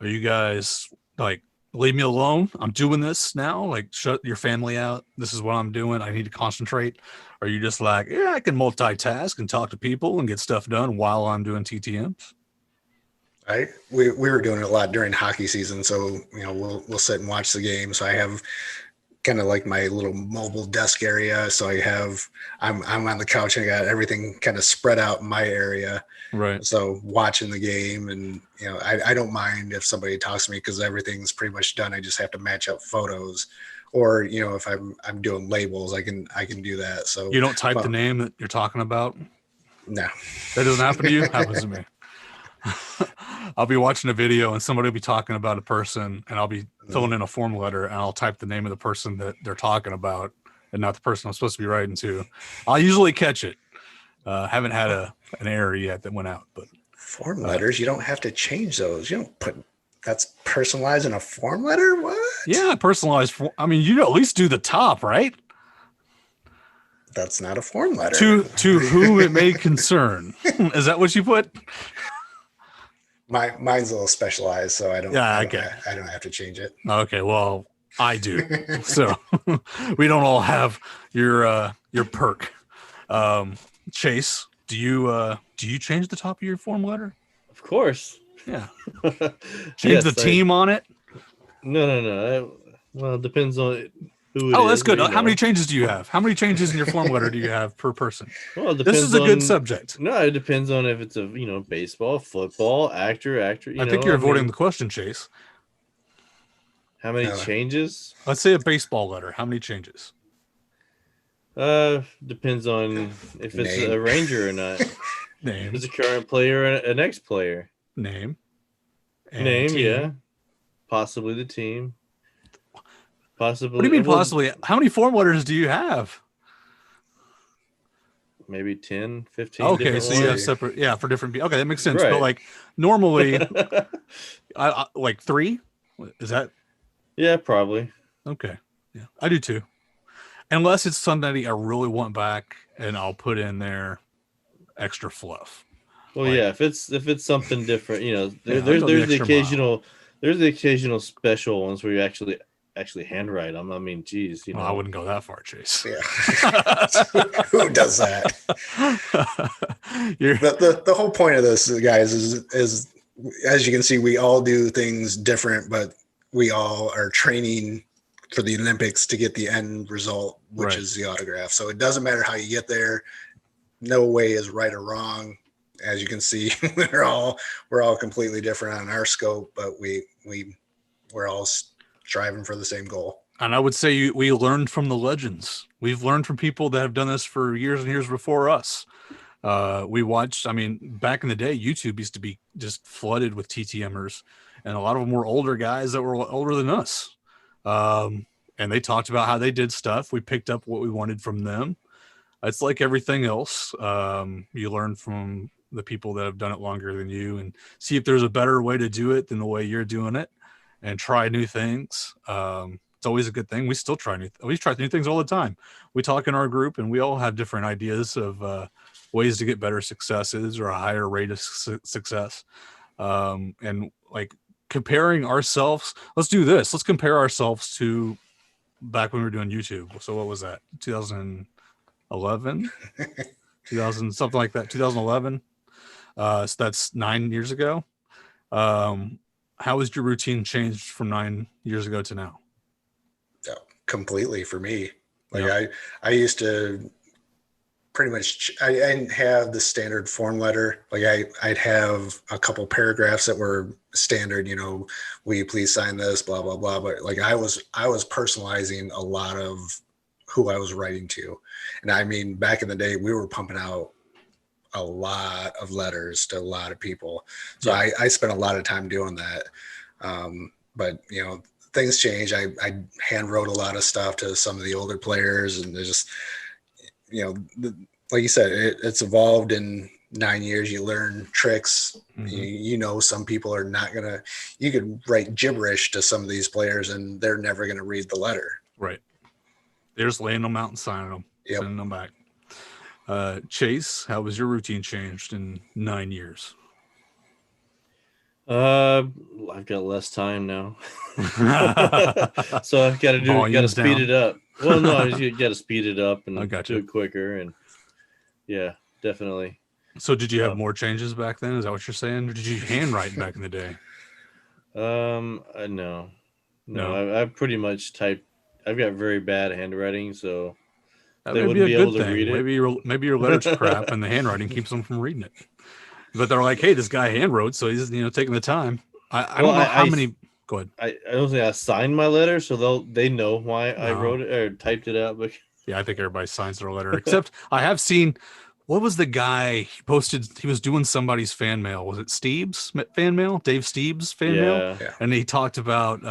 you guys like, leave me alone? I'm doing this now. Like, shut your family out. This is what I'm doing. I need to concentrate. Are you just like, yeah, I can multitask and talk to people and get stuff done while I'm doing TTMs? We were doing it a lot during hockey season. So, we'll sit and watch the game. So I have kind of like my little mobile desk area. So I'm on the couch and I got everything kind of spread out in my area. Right. So watching the game, and I don't mind if somebody talks to me because everything's pretty much done. I just have to match up photos, or if I'm doing labels, I can do that. So you don't type the name that you're talking about? No. That doesn't happen to you? Happens to me. I'll be watching a video and somebody will be talking about a person, and I'll be filling in a form letter, and I'll type the name of the person that they're talking about and not the person I'm supposed to be writing to. I'll usually catch it. Haven't had an error yet that went out, but form letters, you don't have to change those. You don't put that's personalized in a form letter. What? Yeah, personalized. I mean, you at least do the top, right? That's not a form letter. To whom it may concern. Is that what you put? Mine's a little specialized, so I don't. Yeah, okay. I don't have to change it. Okay, well, I do. So we don't all have your perk. Chase, do you change the top of your form letter? Of course. Yeah. Change Yes, the team on it? No. Well, it depends on who it is. Oh, that's good. but, How many changes do you have? How many changes in your form letter do you have per person? Well, it This depends is a good on- subject. No, it depends on if it's a baseball, football, actor. I think you're avoiding the question, Chase. How many changes? Let's say a baseball letter. How many changes? Depends on if it's Name. a Ranger or not. Name. If it's a current player or an ex-player. Name. And Name, team. yeah. Possibly the team. Possibly. What do you mean possibly? How many form letters do you have? Maybe 10, 15 Okay, different so ones. you have separate, for different people. Okay, that makes sense. Right. But like normally, I like 3. Is that Yeah, probably. okay? Yeah, I do too. Unless it's somebody I really want back, and I'll put in there extra fluff. Well, Like- yeah, if it's something different, I'll there's go the the extra mile. occasional special ones where you actually handwrite them. I mean, geez, Well, I wouldn't go that far, Chase. Yeah. Who does that? You're- The whole point of this, guys, is as you can see, we all do things different, but we all are training for the Olympics to get the end result, which Right. is the autograph. So it doesn't matter how you get there. No way is right or wrong. As you can see, we're all completely different on our scope, but we're all striving for the same goal. And I would say we learned from the legends. We've learned from people that have done this for years and years before us. We watched, back in the day, YouTube used to be just flooded with TTMers, and a lot of them were older guys that were older than us. And they talked about how they did stuff. We picked up what we wanted from them. It's like everything else. You learn from the people that have done it longer than you and see if there's a better way to do it than the way you're doing it, and try new things. It's always a good thing. We try new things all the time. We talk in our group, and we all have different ideas of ways to get better successes or a higher rate of success. And like comparing ourselves, let's do this. Let's compare ourselves to back when we were doing YouTube. So what was that? 2011, 2000, something like that. 2011. So that's 9 years ago. How has your routine changed from 9 years ago to now? Completely for me. Like Yeah. I used to pretty much, I didn't have the standard form letter. Like I'd have a couple paragraphs that were standard, will you please sign this, blah, blah, blah. But like I was personalizing a lot of who I was writing to. And back in the day, we were pumping out a lot of letters to a lot of people. So Yeah. I spent a lot of time doing that. But things change. I hand wrote a lot of stuff to some of the older players, and there's just, like you said, it's evolved in 9 years. You learn tricks. Mhm. Some people are not you could write gibberish to some of these players and they're never going to read the letter. Right. They're just laying them out and signing them, Yep. sending them back. Chase, how was your routine changed in 9 years? I've got less time now, so I've got to speed down. it up. Well, no, you got to speed it up and I gotcha. do it quicker, and yeah, definitely. So did you have more changes back then? Is that what you're saying? Or did you handwrite back in the day? No. I've pretty much typed. I've got very bad handwriting, so That they may wouldn't be be a able good to thing. read it. Maybe your letter's crap and the handwriting keeps them from reading it. But they're like, hey, this guy handwrote, so he's taking the time. I don't know how many. Go ahead. I don't think I signed my letter, so they know why I wrote it or typed it out. But yeah, I think everybody signs their letter, except I have seen. What was the guy he posted? He was doing somebody's fan mail. Was it Steve's fan mail? Dave Steve's fan mail? Yeah. And he talked about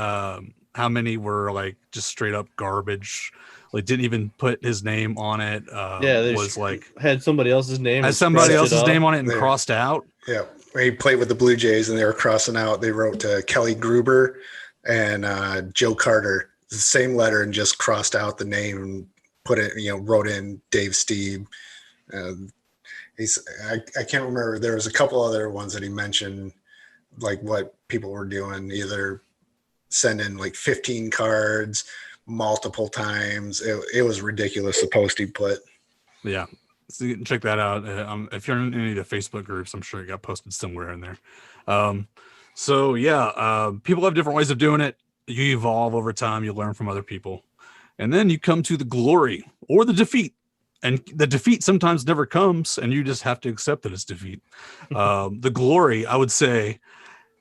how many were like just straight up garbage. Like didn't even put his name on it. Was like had somebody else's name. Had somebody else's name on it and crossed out. Yeah. He played with the Blue Jays and they were crossing out. They wrote to Kelly Gruber and Joe Carter, the same letter, and just crossed out the name and put it, wrote in Dave Steve. I can't remember. There was a couple other ones that he mentioned, like what people were doing, either send in like 15 cards multiple times. It was ridiculous, the post he put. Yeah. So you can check that out. If you're in any of the Facebook groups, I'm sure it got posted somewhere in there. People have different ways of doing it. You evolve over time. You learn from other people. And then you come to the glory or the defeat. And the defeat sometimes never comes, and you just have to accept that it's defeat. The glory, I would say,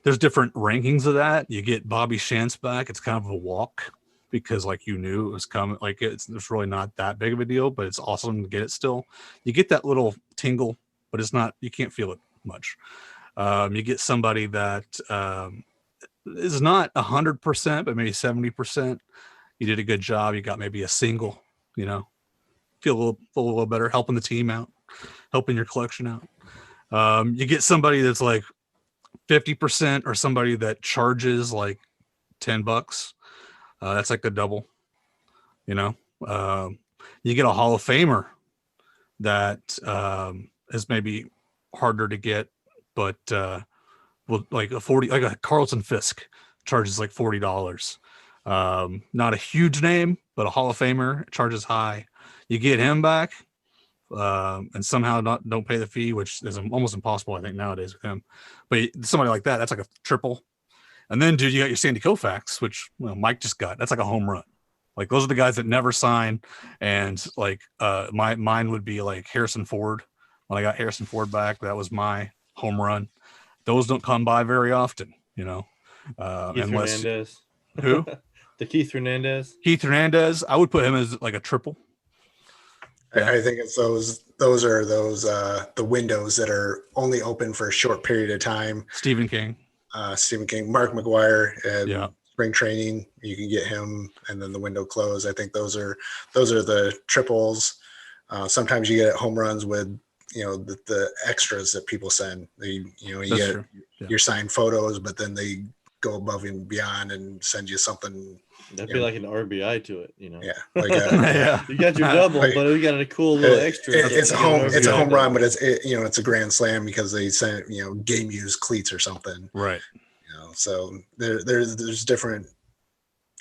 there's different rankings of that. You get Bobby Shantz back. It's kind of a walk because, like, you knew it was coming. Like, it's really not that big of a deal, but it's awesome to get it still. You get that little tingle, but it's not, you can't feel it much. You get somebody that is not 100%, but maybe 70%. You did a good job. You got maybe a single, feel a little better, helping the team out, helping your collection out. You get somebody that's like 50% or somebody that charges like $10. That's like the double, you get a Hall of Famer that is maybe harder to get, but like a Carlton Fisk charges like $40. Not a huge name, but a Hall of Famer charges high. You get him back, and somehow don't pay the fee, which is almost impossible, I think, nowadays with him. But somebody like that's like a triple. And then, dude, you got your Sandy Koufax, which Mike just got. That's like a home run. Like, those are the guys that never sign. And like mine would be like Harrison Ford. When I got Harrison Ford back, that was my home run. Those don't come by very often, unless Hernandez. Who? The Keith Hernandez. Keith Hernandez. I would put him as like a triple. Yeah. I think it's those are the windows that are only open for a short period of time. Stephen King, Mark McGuire, and spring training, you can get him, and then the window close. I think those are the triples. Sometimes you get home runs with the extras that people send. You get your signed photos, but then they go above and beyond and send you something. That'd be like an RBI to it, Yeah, like you got your double, but we got a cool little extra. It's a home run, but it's a grand slam because they sent game used cleats or something, right? So there's different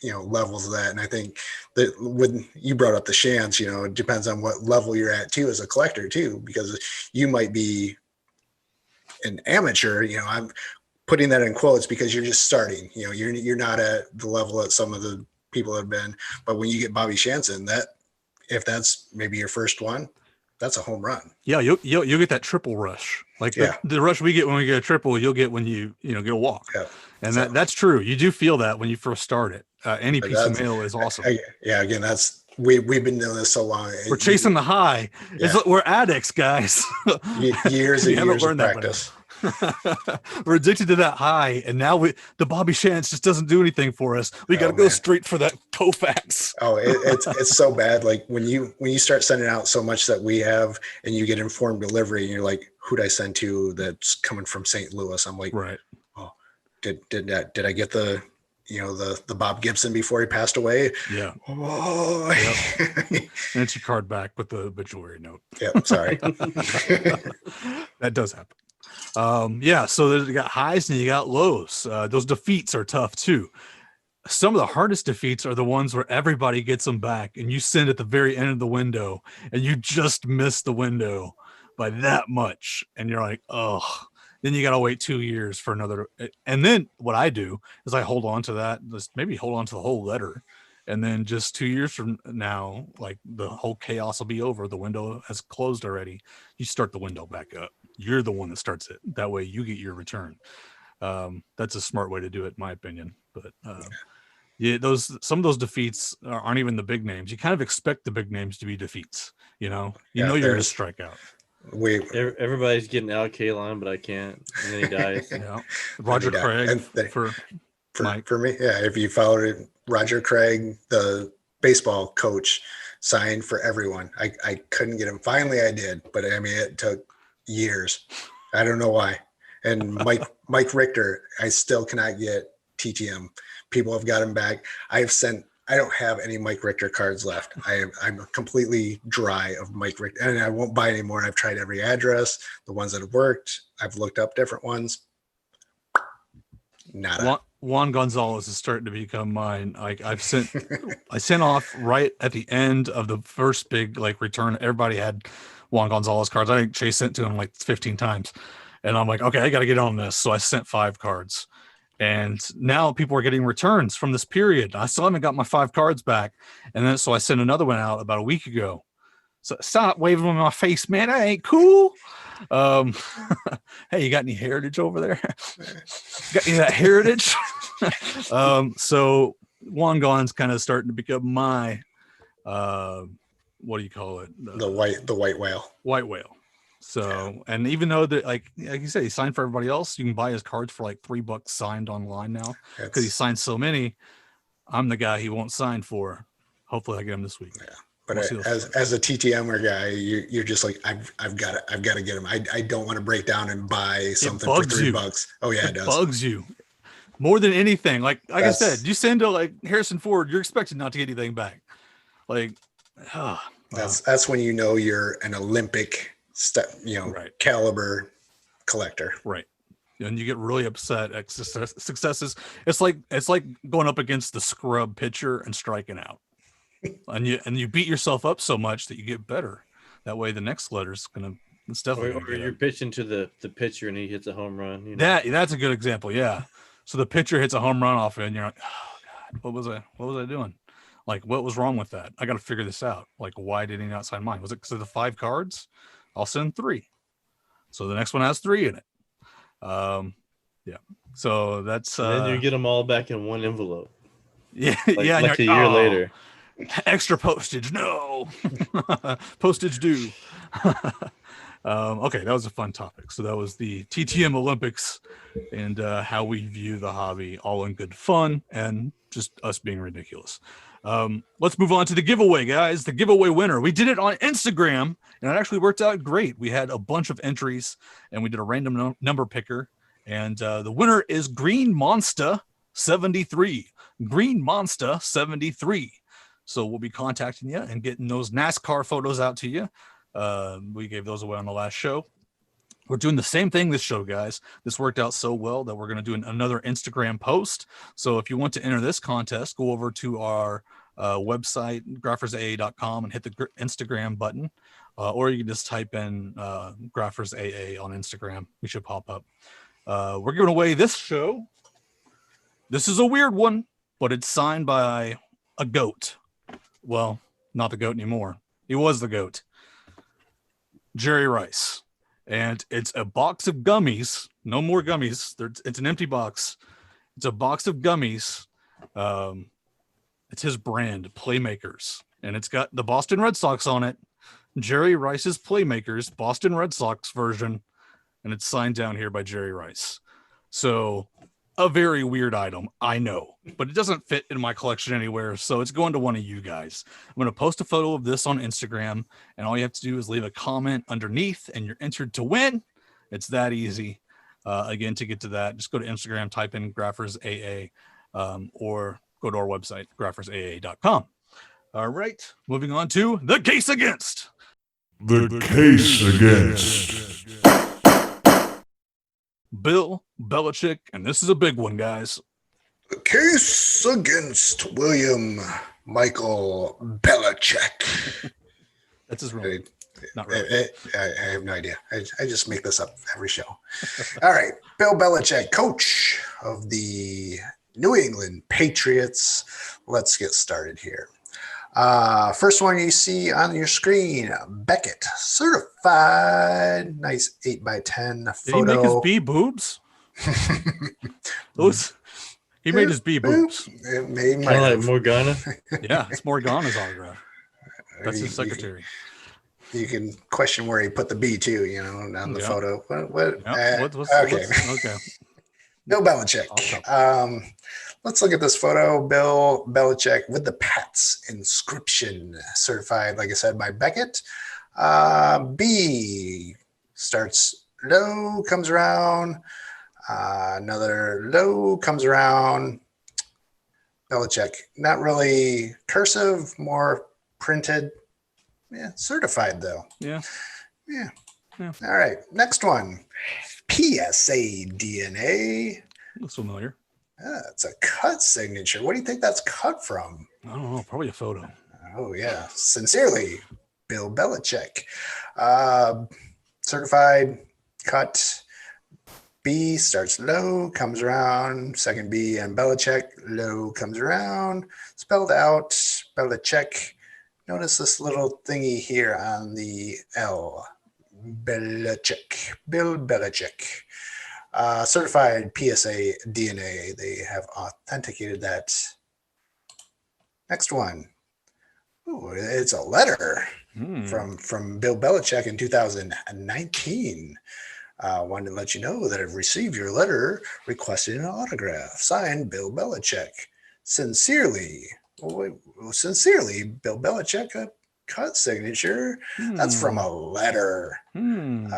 levels of that, and I think that when you brought up the Shantz, it depends on what level you're at too as a collector too, because you might be an amateur. I'm putting that in quotes because you're just starting. You're not at the level that some of the people have been. But when you get Bobby Shantz in, if that's maybe your first one, that's a home run. Yeah, you'll get that triple rush. Like the rush we get when we get a triple, you'll get when you get a walk. Yeah. And that's true. You do feel that when you first start it. Any piece of mail is awesome. Again, that's we've been doing this so long. We're chasing the high. Yeah. We're addicts, guys. Years and years of practice. We're addicted to that high, and now the Bobby Shantz just doesn't do anything for us. We got to go straight for that Koufax. It's so bad. Like when you start sending out so much that we have, and you get informed delivery, and you're like, who'd I send to that's coming from St. Louis? I'm like, right. Oh, did I get the the Bob Gibson before he passed away? Yeah. Oh. Yep. And it's your card back with the obituary note. Yeah. Sorry. That does happen. So you got highs and you got lows. Those defeats are tough too. Some of the hardest defeats are the ones where everybody gets them back and you send at the very end of the window and you just miss the window by that much. And you're like, oh, then you got to wait 2 years for another. And then what I do is I hold on to that, maybe hold on to the whole letter. And then just 2 years from now, like the whole chaos will be over. The window has closed already. You start the window back up. You're the one that starts it. That way you get your return. That's a smart way to do it, in my opinion. But some of those defeats aren't even the big names. You kind of expect the big names to be defeats. You're going to strike out. Everybody's getting out K-line, but I can't. And then he dies. Roger Craig for me. Yeah, if you followed it, Roger Craig, the baseball coach, signed for everyone. I couldn't get him. Finally, I did, but I mean, it took years. I don't know why. And Mike Richter, I still cannot get TTM. People have got him back. I don't have any Mike Richter cards left. I'm completely dry of Mike Richter, and I won't buy anymore. I've tried every address, the ones that have worked. I've looked up different ones. Nada. Juan Gonzalez is starting to become mine. Like I sent off right at the end of the first big like return. Everybody had Juan Gonzalez cards. I think Chase sent to him like 15 times. And I'm like, okay, I got to get on this. So I sent 5 cards. And now people are getting returns from this period. I still haven't got my 5 cards back. And then so I sent another one out about a week ago. So stop waving in my face, man. That ain't cool. Hey, you got any heritage over there? Got any of that heritage? So Juan Gon's kind of starting to become my what do you call it? The white whale. White whale. So, and even though that, like you said, he signed for everybody else, you can buy his cards for like $3 signed online now because he signed so many. I'm the guy he won't sign for. Hopefully, I get him this week. Yeah, but as a TTMer guy, you're just like I've got to get him. I don't want to break down and buy something for $3. Oh yeah, it does. Bugs you more than anything. Like I said, you send to like Harrison Ford, you're expected not to get anything back. Like, that's when you know you're an Olympic caliber collector. Right. And you get really upset at successes. It's like going up against the scrub pitcher and striking out. and you beat yourself up so much that you get better. That way the next letter's it's definitely or you're pitching to the pitcher and he hits a home run. You know? That's a good example, yeah. So the pitcher hits a home run off it and you're like, oh God, what was I doing? Like, what was wrong with that? I got to figure this out. Like, why did he not sign mine? Was it because of the 5 cards? I'll send 3. So the next one has 3 in it. Yeah. So that's and then you get them all back in one envelope. Yeah, like a year later. Extra postage, no. Postage due. Okay, that was a fun topic. So that was the TTM Olympics and how we view the hobby, all in good fun and just us being ridiculous. Let's move on to the giveaway, guys. The giveaway winner. We did it on Instagram, and it actually worked out great. We had a bunch of entries, and we did a random number picker. And the winner is Green Monster 73. Green Monster 73. So we'll be contacting you and getting those NASCAR photos out to you. We gave those away on the last show. We're doing the same thing this show, guys. This worked out so well that we're going to do another Instagram post. So if you want to enter this contest, go over to our website, graphersaa.com, and hit the Instagram button. Or you can just type in graphersaa on Instagram. We should pop up. We're giving away this show. This is a weird one, but it's signed by a goat. Well, not the goat anymore. He was the goat. Jerry Rice. And it's a box of gummies. No more gummies. It's an empty box. It's a box of gummies. It's his brand, Playmakers. And it's got the Boston Red Sox on it. Jerry Rice's Playmakers, Boston Red Sox version. And it's signed down here by Jerry Rice. So a very weird item, I know, but it doesn't fit in my collection anywhere. So it's going to one of you guys. I'm going to post a photo of this on Instagram, and all you have to do is leave a comment underneath and you're entered to win. It's that easy. Again, to get to that, just go to Instagram, type in graphersaa, or go to our website, graphersaa.com. All right, moving on to the case against. The case against Bill Belichick, and this is a big one, guys. The case against William Michael Belichick. That's his real name. Not really. I have no idea. I just make this up every show. All right. Bill Belichick, coach of the New England Patriots. Let's get started here. First one you see on your screen, Beckett, certified, nice 8x10 photo. Did he make his B boobs? He made his B boobs. Kind of like Morgana. Yeah, it's Morgana's autograph. That's his secretary. You can question where he put the B too, on the photo. Okay. Bill Belichick. Let's look at this photo. Bill Belichick with the Pats inscription, certified, like I said, by Beckett. B starts low, comes around. Another low comes around. Belichick, not really cursive, more printed. Yeah, certified though. Yeah. All right, next one. PSA DNA. Looks familiar. It's a cut signature. What do you think that's cut from? I don't know. Probably a photo. Oh, yeah. Sincerely, Bill Belichick. Certified cut. B starts low, comes around. Second B and Belichick. Low comes around. Spelled out. Belichick. Notice this little thingy here on the L. Belichick. Bill Belichick. Certified PSA DNA. They have authenticated that. Next one. Ooh, it's a letter from Bill Belichick in 2019. Wanted to let you know that I've received your letter requesting an autograph. Signed, Bill Belichick. Sincerely, sincerely, Bill Belichick, a cut signature. That's from a letter. Bill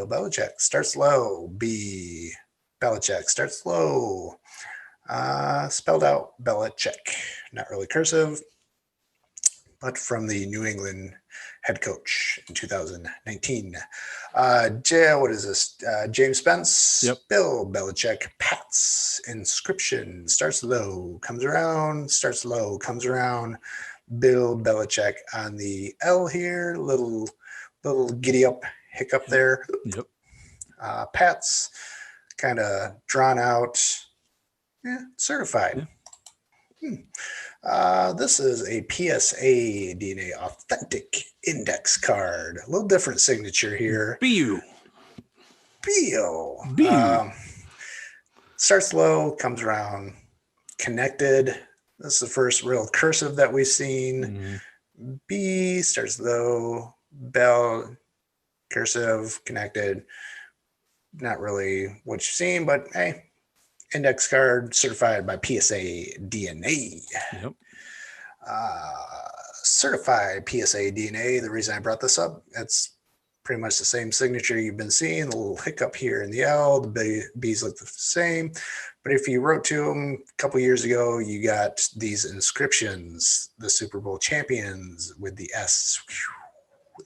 Belichick starts low. B. Belichick starts low. Spelled out Belichick. Not really cursive, but from the New England head coach in 2019. What is this? James Spence. Yep. Bill Belichick. Pats. Inscription. Starts low, comes around. Starts low, comes around. Bill Belichick on the L here. Little giddy up hiccup there. Yep. Pats. Kind of drawn out. Yeah, certified. Yeah. This is a PSA DNA authentic index card. A little different signature here. BU. Bill. BU. Starts low, comes around. Connected. This is the first real cursive that we've seen. B starts low. Bell. Cursive. Connected. Not really what you've seen, but hey. Index card certified by PSA DNA. Yep. Certified PSA DNA. The reason I brought this up, it's pretty much the same signature you've been seeing. A little hiccup here in the L. The B's look the same. But if you wrote to them a couple years ago, you got these inscriptions, the Super Bowl champions with the S.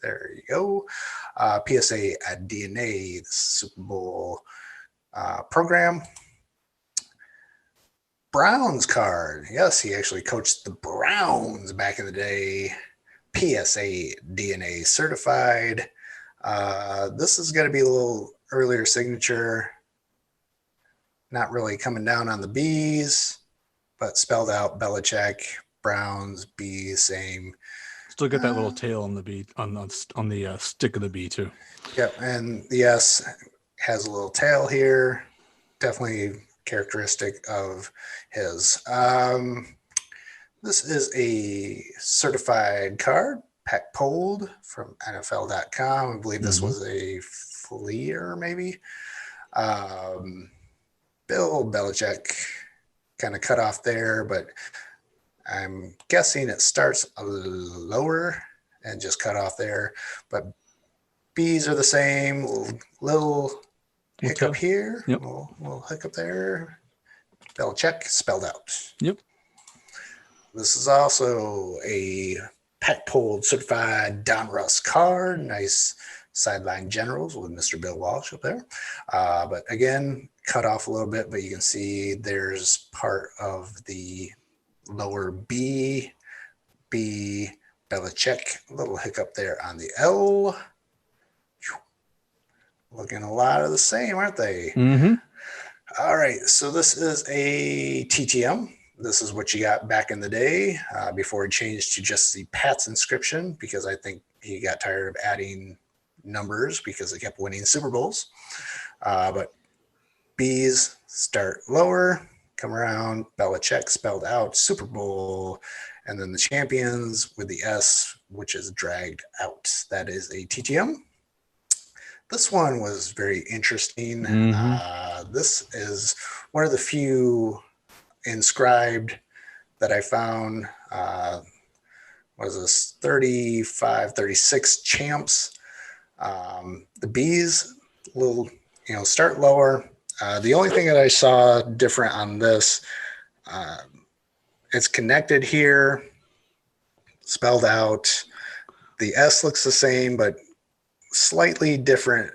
There you go. PSA DNA, the Super Bowl program. Browns card. Yes, he actually coached the Browns back in the day. PSA DNA certified. This is going to be a little earlier signature. Not really coming down on the B's, but spelled out Belichick, Browns, B, same. Still got that little tail on the B on the stick of the B too. Yep, and the S has a little tail here. Definitely characteristic of his. This is a certified card, Pat Pold from NFL.com. I believe this was a Fleer, maybe. Bill Belichick kind of cut off there, but I'm guessing it starts a little lower and just cut off there. But B's are the same, little hiccup here. Yep. Little hiccup there. Belichick spelled out. Yep. This is also a Pat Pold certified Don Russ card. Nice sideline generals with Mr. Bill Walsh up there. But again, cut off a little bit, but you can see there's part of the lower B, Belichick, a little hiccup there on the L. Looking a lot of the same, aren't they? All right, so this is a TTM. This is what you got back in the day before he changed to just the Pats inscription, because I think he got tired of adding numbers because they kept winning Super Bowls. But B's start lower, come around, Belichick spelled out, Super Bowl, and then the champions with the S, which is dragged out. That is a TTM. This one was very interesting. This is one of the few inscribed that I found. What is this? 35, 36 champs. The B's will, start lower. The only thing that I saw different on this, it's connected here, spelled out. The S looks the same, but slightly different,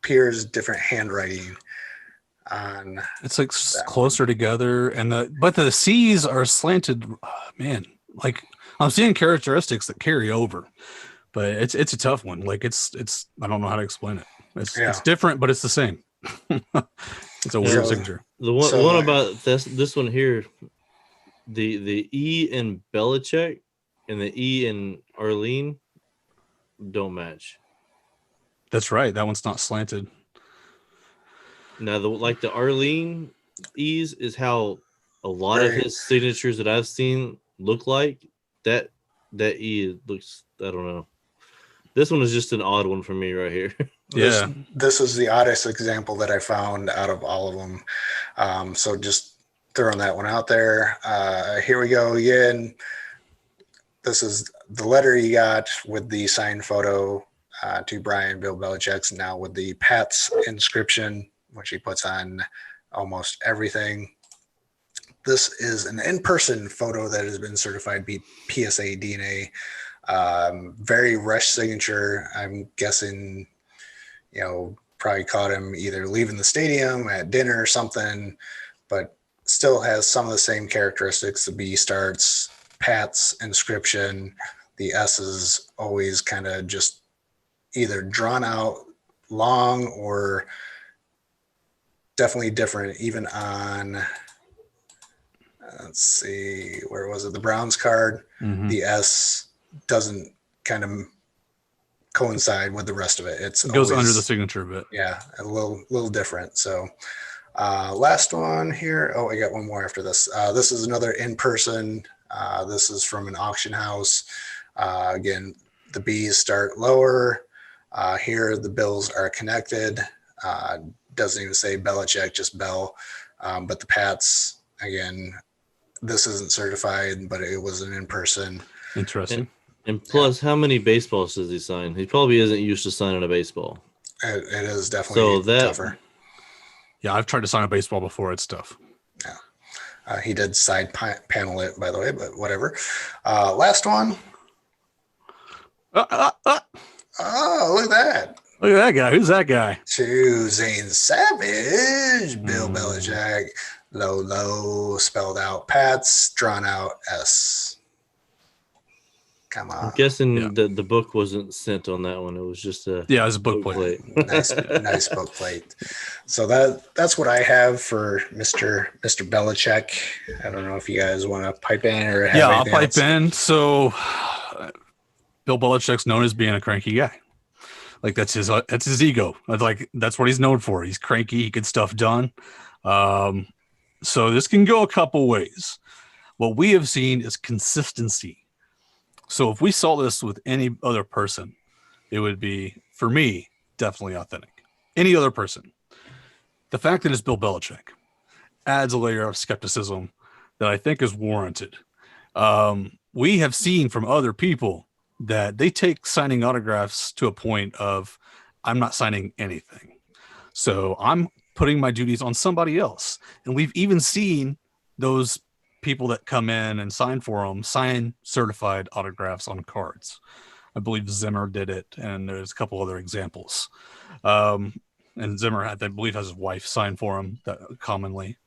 appears different handwriting. on It's like that closer together, and but the C's are slanted. Man, like I'm seeing characteristics that carry over, but it's a tough one. Like it's I don't know how to explain it. It's Yeah. different, but it's the same. It's a weird So- signature. The one, So, the one like- about this one here, the E in Belichick and the E in Arlene don't match. That's right. That one's not slanted. Now, the Arlene E's is how a lot of Right. his signatures that I've seen look like. That E looks, I don't know. This one is just an odd one for me right here. Yeah. This is the oddest example that I found out of all of them. So just throwing that one out there. Here we go again. This is the letter you got with the signed photo to Brian Bill Belichick's, now with the Pat's inscription, which he puts on almost everything. This is an in-person photo that has been certified PSA DNA. Very rushed signature. I'm guessing, probably caught him either leaving the stadium at dinner or something, but still has some of the same characteristics. The B starts, Pat's inscription, the S is always kind of just either drawn out long or definitely different, even on, let's see, where was it? The Browns card, the S doesn't kind of coincide with the rest of it. It goes under the signature a bit. Yeah, a little different. So last one here. Oh, I got one more after this. This is another in-person. This is from an auction house. Again, the B's start lower. Here the bills are connected. Doesn't even say Belichick, just Bell. But the Pats, again, this isn't certified, but it was an in-person. Interesting. And plus, how many baseballs does he sign? He probably isn't used to signing a baseball. It is definitely tougher. Yeah, I've tried to sign a baseball before. It's tough. Yeah. He did side panel it, by the way, but whatever. Last one. Oh, look at that. Look at that guy. Who's that guy? To Zane Savage, Bill Belichick, low, spelled out Pats, drawn out S. Come on. I'm guessing the book wasn't sent on that one. It was just a it's a book plate. Nice book plate. So that's what I have for Mr. Belichick. I don't know if you guys want to pipe in or have I'll anything pipe else. in. So Bill Belichick's known as being a cranky guy. Like that's his ego. That's what he's known for. He's cranky. He gets stuff done. So this can go a couple ways. What we have seen is consistency. So if we saw this with any other person, it would be, for me, definitely authentic. Any other person. The fact that it's Bill Belichick adds a layer of skepticism that I think is warranted. We have seen from other people that they take signing autographs to a point of, I'm not signing anything. So I'm putting my duties on somebody else. And we've even seen those people that come in and sign for them sign certified autographs on cards. I believe Zimmer did it, and there's a couple other examples. And Zimmer I believe has his wife sign for him commonly.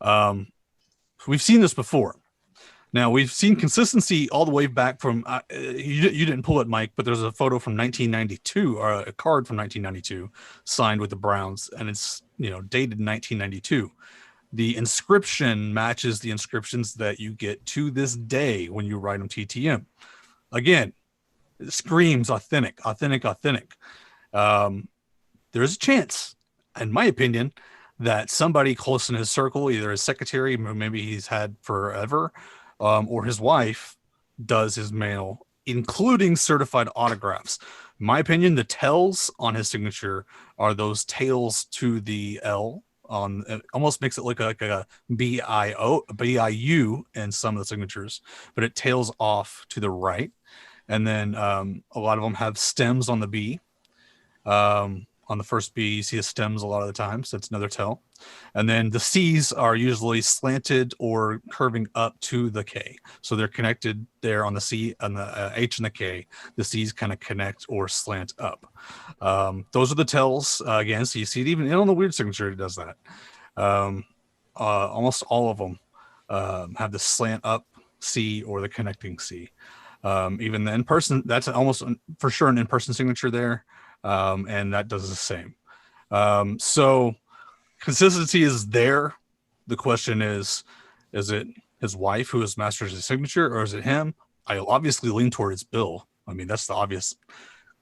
We've seen this before. Now we've seen consistency all the way back from you didn't pull it, Mike, but there's a photo from 1992 or a card from 1992 signed with the Browns, and it's dated 1992. The inscription matches the inscriptions that you get to this day when you write them TTM. Again, it screams authentic. There's a chance, in my opinion, that somebody close in his circle, either his secretary, maybe he's had forever, or his wife, does his mail, including certified autographs. In my opinion, the tells on his signature are those tails to the L. It almost makes it look like a BIU in some of the signatures, but it tails off to the right. And then a lot of them have stems on the B. On the first B, you see the stems a lot of the times. That's another tell. And then the C's are usually slanted or curving up to the K. So they're connected there on the C, on the H and the K. The C's kind of connect or slant up. Those are the tells. Again, so you see it even on the weird signature, it does that. Almost all of them have the slant up C or the connecting C. Even the in-person, that's almost for sure an in-person signature there. And that does the same. So consistency is there. The question is it his wife who has mastered his signature, or is it him? I obviously lean towards Bill. I mean, that's the obvious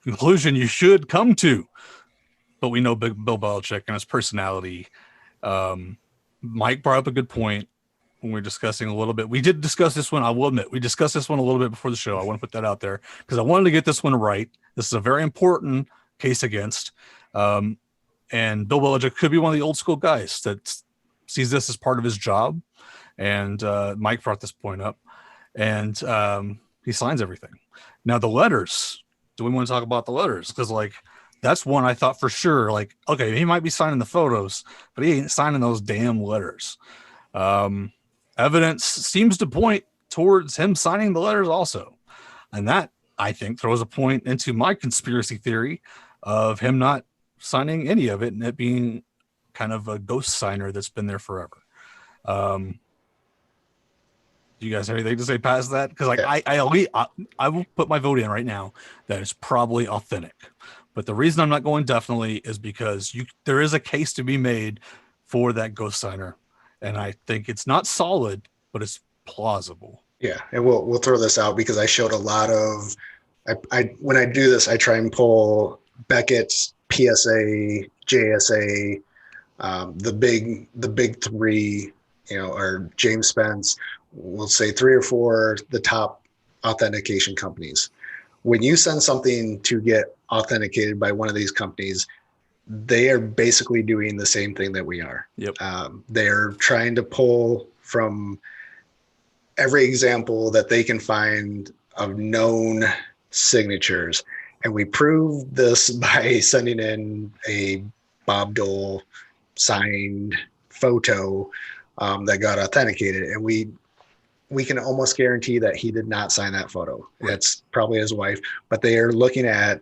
conclusion you should come to. But we know Bill Belichick and his personality. Mike brought up a good point when we were discussing a little bit. We did discuss this one. I will admit, we discussed this one a little bit before the show. I want to put that out there because I wanted to get this one right. This is a very important case against. And Bill Belichick could be one of the old school guys that sees this as part of his job. And Mike brought this point up. And he signs everything. Now, the letters. Do we want to talk about the letters? Because, like, that's one I thought for sure. Like, okay, he might be signing the photos, but he ain't signing those damn letters. Evidence seems to point towards him signing the letters also. And that, I think, throws a point into my conspiracy theory of him not signing any of it and it being kind of a ghost signer that's been there forever. Do you guys have anything to say past that? Because like I will put my vote in right now that it's probably authentic. But the reason I'm not going definitely is because there is a case to be made for that ghost signer. And I think it's not solid, but it's plausible. Yeah, and we'll throw this out because I showed a lot of. I when I do this, I try and pull Beckett's, PSA, JSA, the big three, or James Spence. We'll say 3 or 4 the top authentication companies. When you send something to get authenticated by one of these companies, they are basically doing the same thing that we are. Yep. They're trying to pull from every example that they can find of known signatures. And we proved this by sending in a Bob Dole signed photo that got authenticated. And we can almost guarantee that he did not sign that photo. Right. That's probably his wife, but they are looking at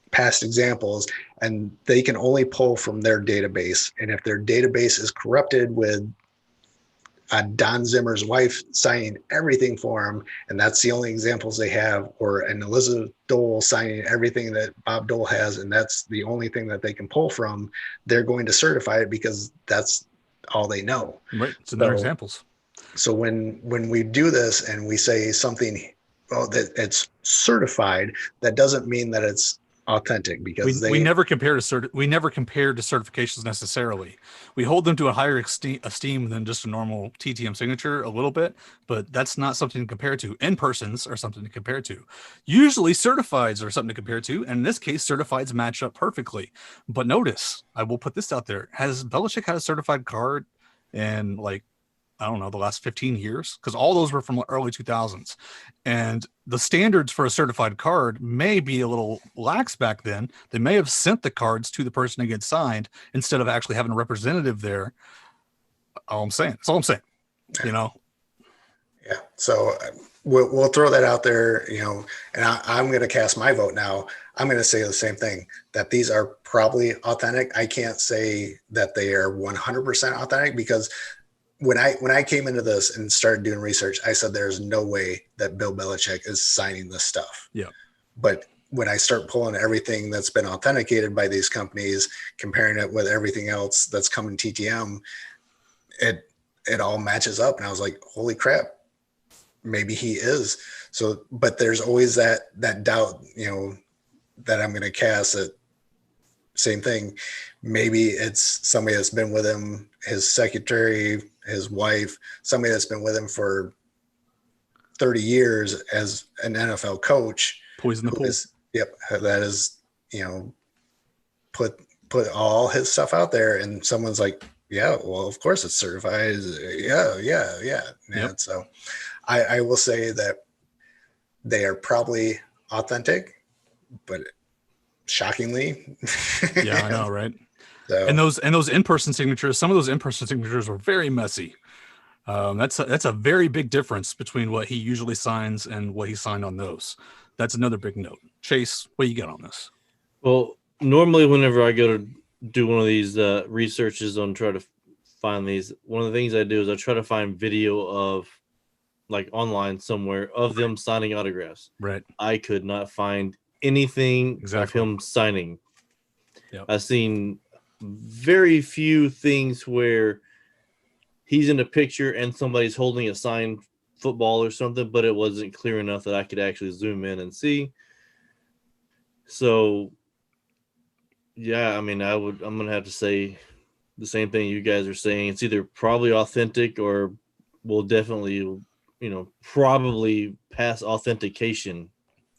past examples and they can only pull from their database. And if their database is corrupted with Don Zimmer's wife signing everything for him, and that's the only examples they have, or an Elizabeth Dole signing everything that Bob Dole has, and that's the only thing that they can pull from, they're going to certify it because that's all they know. Right. It's in their examples. So when we do this and we say something, that it's certified, that doesn't mean that it's authentic because we never compare to certifications necessarily. We hold them to a higher esteem than just a normal TTM signature a little bit, but that's not something to compare to. In-persons are something to compare to. Usually certifieds are something to compare to, and in this case, certifieds match up perfectly. But notice, I will put this out there: has Belichick had a certified card in I don't know, the last 15 years? Because all those were from early 2000s. And the standards for a certified card may be a little lax back then. They may have sent the cards to the person to get signed instead of actually having a representative there. All I'm saying. That's all I'm saying. Yeah. So we'll throw that out there, and I'm going to cast my vote now. I'm going to say the same thing, that these are probably authentic. I can't say that they are 100% authentic because when I came into this and started doing research, I said there's no way that Bill Belichick is signing this stuff. Yeah. But when I start pulling everything that's been authenticated by these companies, comparing it with everything else that's coming TTM, it all matches up. And I was like, holy crap, maybe he is. So, but there's always that doubt, that I'm going to cast it. Same thing. Maybe it's somebody that's been with him, his secretary, his wife, somebody that's been with him for 30 years as an NFL coach. Poison the pool. That is, put all his stuff out there, and someone's like, yeah, well, of course it's certified. Yeah. Yep. So I will say that they are probably authentic, but shockingly. Yeah, I know, right? So, And those in-person signatures, some of those in-person signatures were very messy. That's a very big difference between what he usually signs and what he signed on those. That's another big note. Chase, what you got on this? Well, normally whenever I go to do one of these researches on try to find these, one of the things I do is I try to find video of like online somewhere of them signing autographs. Right. I could not find anything Exactly. of him signing. Yep. I've seen very few things where he's in a picture and somebody's holding a signed football or something, but it wasn't clear enough that I could actually zoom in and see. So, yeah, I mean, I'm going to have to say the same thing you guys are saying. It's either probably authentic or will definitely, probably pass authentication.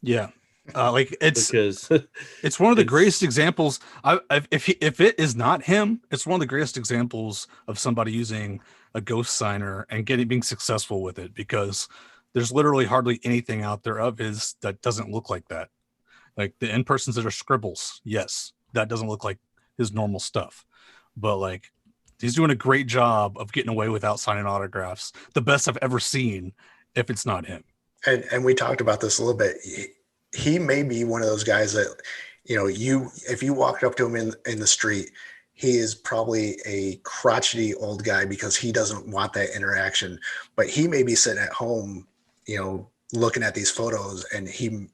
Yeah. Like it's because it's one of the greatest examples. If it is not him, it's one of the greatest examples of somebody using a ghost signer and being successful with it, because there's literally hardly anything out there of his that doesn't look like that. Like the in-persons that are scribbles, yes, that doesn't look like his normal stuff, but like he's doing a great job of getting away without signing autographs. The best I've ever seen, if it's not him. and we talked about this a little bit. He may be one of those guys that, if you walked up to him in the street, he is probably a crotchety old guy because he doesn't want that interaction. But he may be sitting at home, looking at these photos, and he's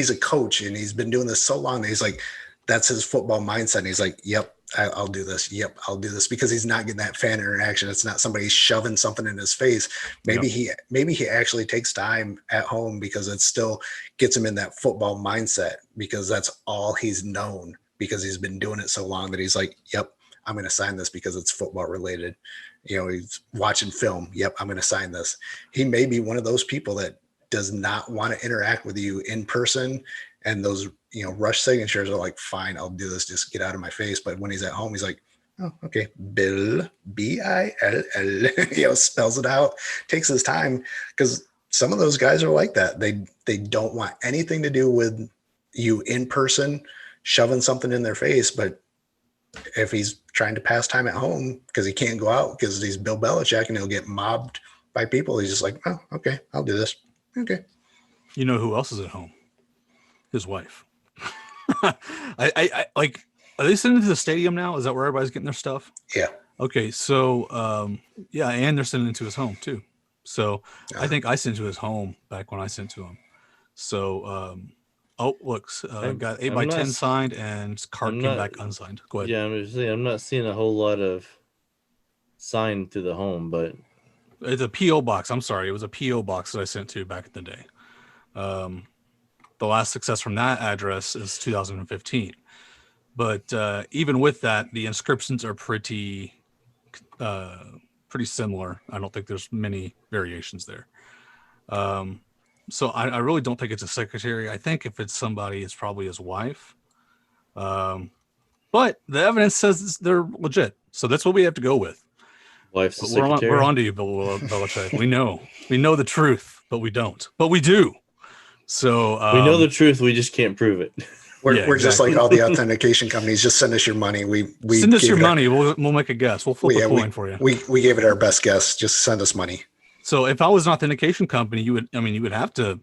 a coach and he's been doing this so long that he's like, that's his football mindset. And he's like, yep, I'll do this. Yep, I'll do this, because he's not getting that fan interaction. It's not somebody shoving something in his face. Maybe he actually takes time at home because it still gets him in that football mindset, because that's all he's known, because he's been doing it so long that he's like, yep, I'm going to sign this because it's football related. He's watching film. Yep, I'm going to sign this. He may be one of those people that does not want to interact with you in person, and those rush signatures are like, fine, I'll do this, just get out of my face. But when he's at home, he's like, oh, okay, Bill, Bill, spells it out, takes his time, because some of those guys are like that. They don't want anything to do with you in person shoving something in their face. But if he's trying to pass time at home because he can't go out because he's Bill Belichick and he'll get mobbed by people, he's just like, oh, okay, I'll do this. Okay. You know who else is at home? His wife. I like, are they sending to the stadium now? Is that where everybody's getting their stuff? Yeah. Okay. So, yeah. And they're sending it to his home too. So I think I sent to his home back when I sent to him. So, look, got 8x10 signed and card came back unsigned. Go ahead. Yeah, I'm not seeing a whole lot of signed to the home, but it's a PO box. I'm sorry, it was a PO box that I sent to back in the day. The last success from that address is 2015. But even with that, the inscriptions are pretty similar. I don't think there's many variations there. So I really don't think it's a secretary. I think if it's somebody, it's probably his wife. But the evidence says they're legit. So that's what we have to go with. Wife's the secretary. We're on to you, Bill Belichick. We know the truth, but we don't. But we do. So we know the truth. We just can't prove it. We're just like all the authentication companies. Just send us your money. We send us your money. We'll make a guess. We'll flip a coin for you. We gave it our best guess. Just send us money. So if I was an authentication company, you would have to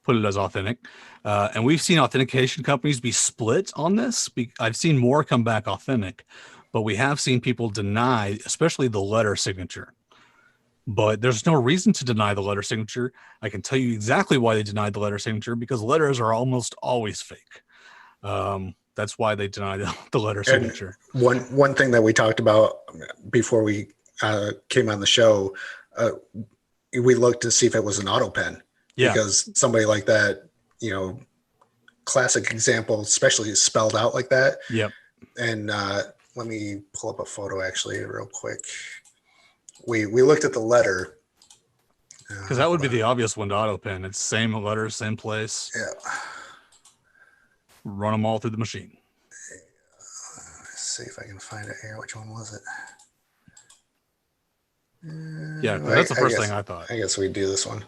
put it as authentic. And we've seen authentication companies be split on this. I've seen more come back authentic, but we have seen people deny, especially the letter signature. But there's no reason to deny the letter signature. I can tell you exactly why they denied the letter signature, because letters are almost always fake. That's why they deny the letter signature. And one thing that we talked about before we came on the show, we looked to see if it was an auto pen. Yeah. Because somebody like that, classic example, especially spelled out like that. Yep. And let me pull up a photo actually real quick. We looked at the letter. Because that would be the obvious one to auto pen. It's same letter, same place. Yeah. Run them all through the machine. Let's see if I can find it here. Which one was it? Yeah, that's the first thing I thought. I guess we do this one.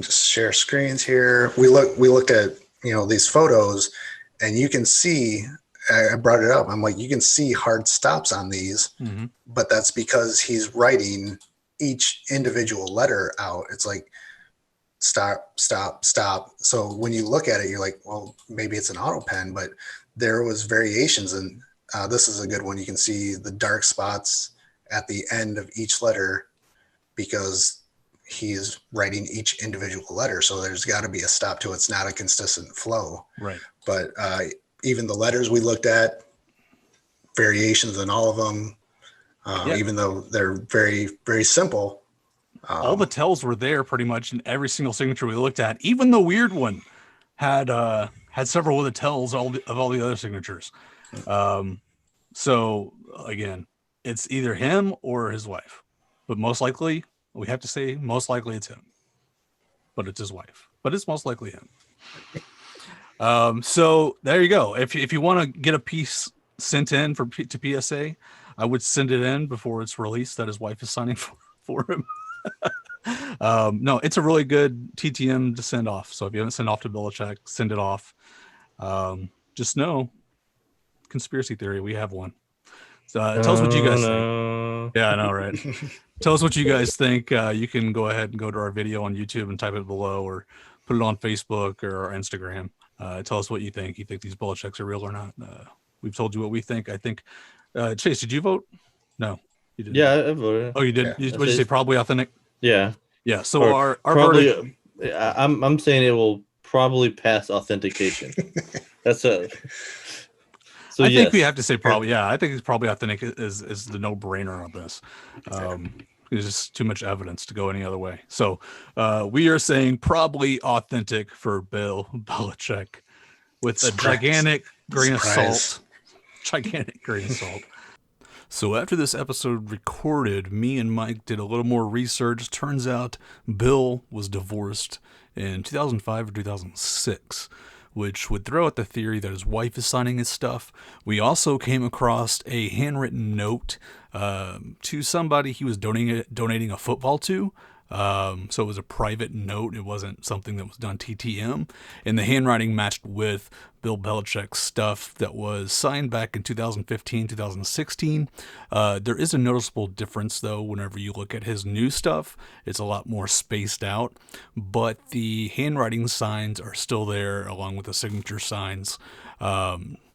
Just share screens here. We looked at these photos, and you can see. I brought it up. I'm like, you can see hard stops on these, but that's because he's writing each individual letter out. It's like stop, stop, stop. So when you look at it, you're like, well, maybe it's an auto pen, but there was variations, and this is a good one. You can see the dark spots at the end of each letter because he's writing each individual letter. So there's got to be a stop to it. It's not a consistent flow. Right. But even the letters we looked at, variations in all of them, even though they're very, very simple. All the tells were there pretty much in every single signature we looked at. Even the weird one had several of the tells of all the other signatures. So again, it's either him or his wife, but most likely we have to say most likely it's him, but it's his wife, but it's most likely him. So there you go. If you want to get a piece sent in to PSA, I would send it in before it's released that his wife is signing for him. No, it's a really good TTM to send off. So if you haven't sent off to Belichick, send it off. Just know, conspiracy theory, we have one. So tell us what you guys think. Yeah, I know, right? Tell us what you guys think. You can go ahead and go to our video on YouTube and type it below, or put it on Facebook or our Instagram. Tell us what you think. You think these Belichicks are real or not? We've told you what we think. I think. Chase, did you vote? No, you didn't. Yeah, I voted. Oh, you did. Yeah. What did you say? Probably authentic. Yeah. Yeah. So our probably. verdict. I'm saying it will probably pass authentication. That's a. So I yes. think we have to say probably. Yeah, I think it's probably authentic is the no brainer on this. There's just too much evidence to go any other way. So we are saying probably authentic for Bill Belichick with a gigantic grain of salt. Gigantic grain of salt. So after this episode recorded, me and Mike did a little more research. Turns out Bill was divorced in 2005 or 2006, which would throw out the theory that his wife is signing his stuff. We also came across a handwritten note to somebody he was donating a football to. So it was a private note. It wasn't something that was done TTM. And the handwriting matched with Bill Belichick's stuff that was signed back in 2015, 2016. There is a noticeable difference, though, whenever you look at his new stuff. It's a lot more spaced out. But the handwriting signs are still there, along with the signature signs.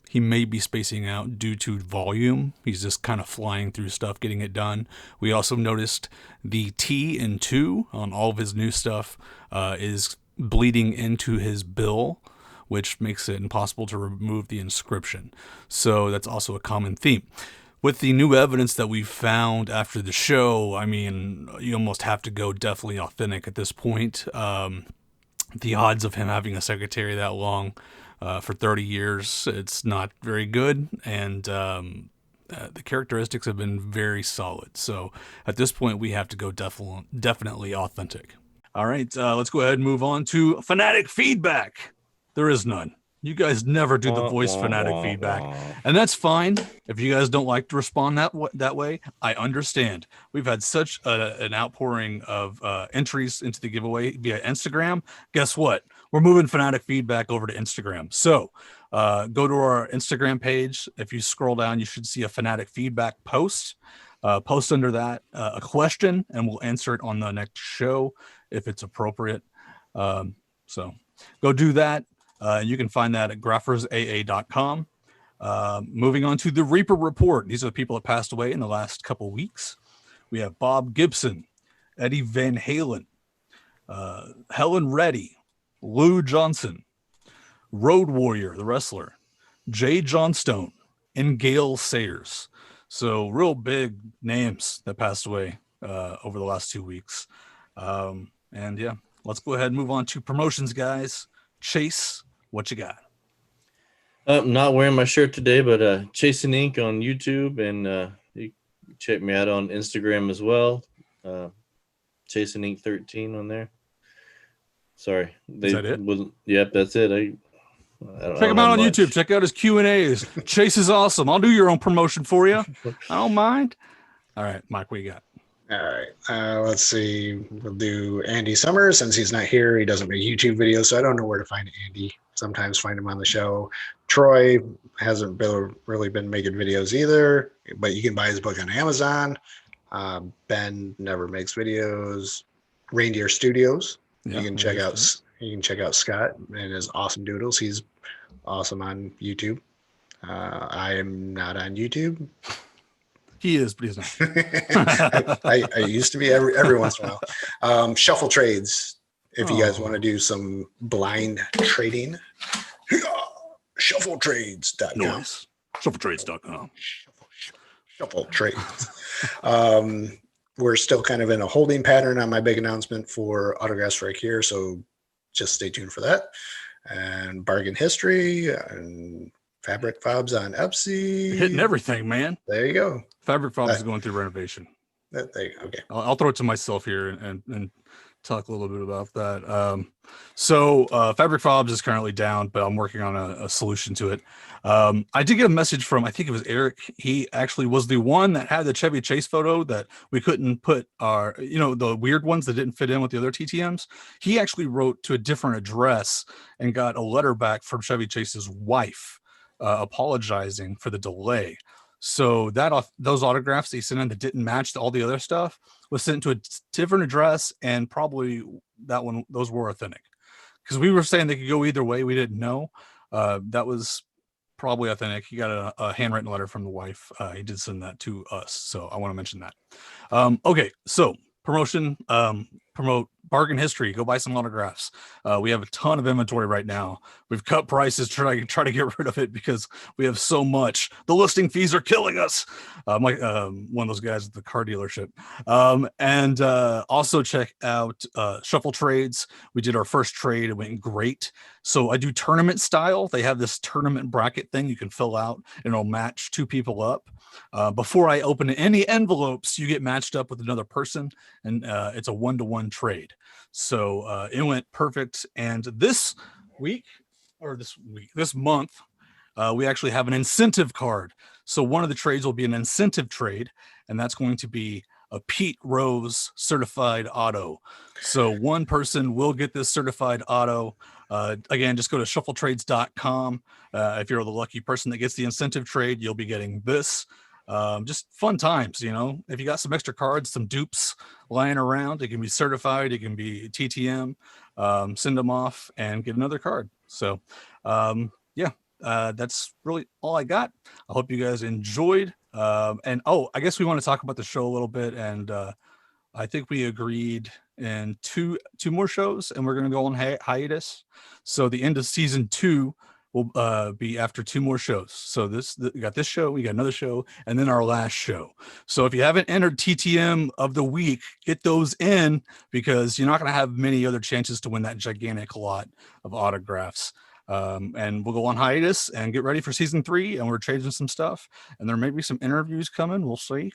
He may be spacing out due to volume. He's just kind of flying through stuff, getting it done. We also noticed the T in 2 on all of his new stuff is bleeding into his bill, which makes it impossible to remove the inscription. So that's also a common theme. With the new evidence that we found after the show, I mean, you almost have to go definitely authentic at this point. The odds of him having a secretary that long for 30 years, it's not very good, and the characteristics have been very solid. So at this point, we have to go definitely authentic. All right, let's go ahead and move on to fanatic feedback. There is none. You guys never do the voice fanatic feedback, and that's fine. If you guys don't like to respond that way, I understand. We've had such an outpouring of entries into the giveaway via Instagram. Guess what? We're moving fanatic feedback over to Instagram. So go to our Instagram page. If you scroll down, you should see a fanatic feedback post. Post under that a question, and we'll answer it on the next show if it's appropriate. So go do that. You can find that at graphersaa.com. Moving on to the Reaper Report. These are the people that passed away in the last couple weeks. We have Bob Gibson, Eddie Van Halen, Helen Reddy, Lou Johnson, Road Warrior, the wrestler, Jay Johnstone, and Gail Sayers. So real big names that passed away over the last 2 weeks. And yeah, let's go ahead and move on to promotions, guys. Chase, what you got? I'm not wearing my shirt today, but Chasing Ink on YouTube, and you can check me out on Instagram as well. Chasing Ink 13 on there. Sorry, Is that it? Yep, that's it. I Check him out on YouTube. Check out his Q&As. Chase is awesome. I'll do your own promotion for you. I don't mind. All right, Mike, what you got? All right. Let's see. We'll do Andy Summers. Since he's not here, he doesn't make YouTube videos, so I don't know where to find Andy. Sometimes find him on the show. Troy hasn't really been making videos either, but you can buy his book on Amazon. Ben never makes videos. Reindeer Studios. Yeah, You can check out Scott and his awesome doodles. He's awesome on YouTube. I am not on YouTube. he is, but he's not. I used to be every once in a while. Shuffle trades. If you guys want to do some blind trading, shuffletrades.com. Noise. Shuffletrades.com. Shuffle trades. We're still kind of in a holding pattern on my big announcement for autographs right here, so just stay tuned for that. And bargain history and fabric fobs on Epsi. Hitting everything, man. There you go. Fabric Fobs is going through renovation. Okay. I'll throw it to myself here and talk a little bit about that. So Fabric Fobs is currently down, but I'm working on a solution to it. I did get a message from, I think it was Eric. He actually was the one that had the Chevy Chase photo that we couldn't put our, the weird ones that didn't fit in with the other TTMs. He actually wrote to a different address and got a letter back from Chevy Chase's wife apologizing for the delay. So those autographs he sent in that didn't match all the other stuff was sent to a different address, and probably those were authentic, because we were saying they could go either way. We didn't know. That was probably authentic. He got a handwritten letter from the wife. He did send that to us, so I want to mention that. Okay, so promote bargain history. Go buy some autographs. We have a ton of inventory right now. We've cut prices to try to get rid of it because we have so much. The listing fees are killing us. I'm like one of those guys at the car dealership. And also check out Shuffle Trades. We did our first trade. It went great. So I do tournament style. They have this tournament bracket thing you can fill out, and it'll match two people up. Before I open any envelopes, you get matched up with another person, and it's a 1-to-1 trade. So it went perfect. And this month, we actually have an incentive card. So one of the trades will be an incentive trade, and that's going to be a Pete Rose certified auto. So one person will get this certified auto. Again, just go to shuffletrades.com. If you're the lucky person that gets the incentive trade, you'll be getting this. Just fun times, if you got some extra cards, some dupes lying around, it can be certified, it can be TTM, send them off and get another card. So that's really all I got. I hope you guys enjoyed. And I guess we want to talk about the show a little bit. And I think we agreed in two more shows, and we're going to go on hiatus. So the end of season 2 will be after 2 more shows. So we got this show, we got another show, and then our last show. So if you haven't entered TTM of the week, get those in, because you're not going to have many other chances to win that gigantic lot of autographs. And we'll go on hiatus and get ready for season 3, and we're changing some stuff, and there may be some interviews coming. We'll see.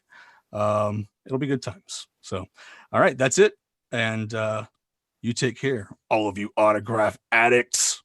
It'll be good times. So, all right, that's it. And you take care, all of you autograph addicts.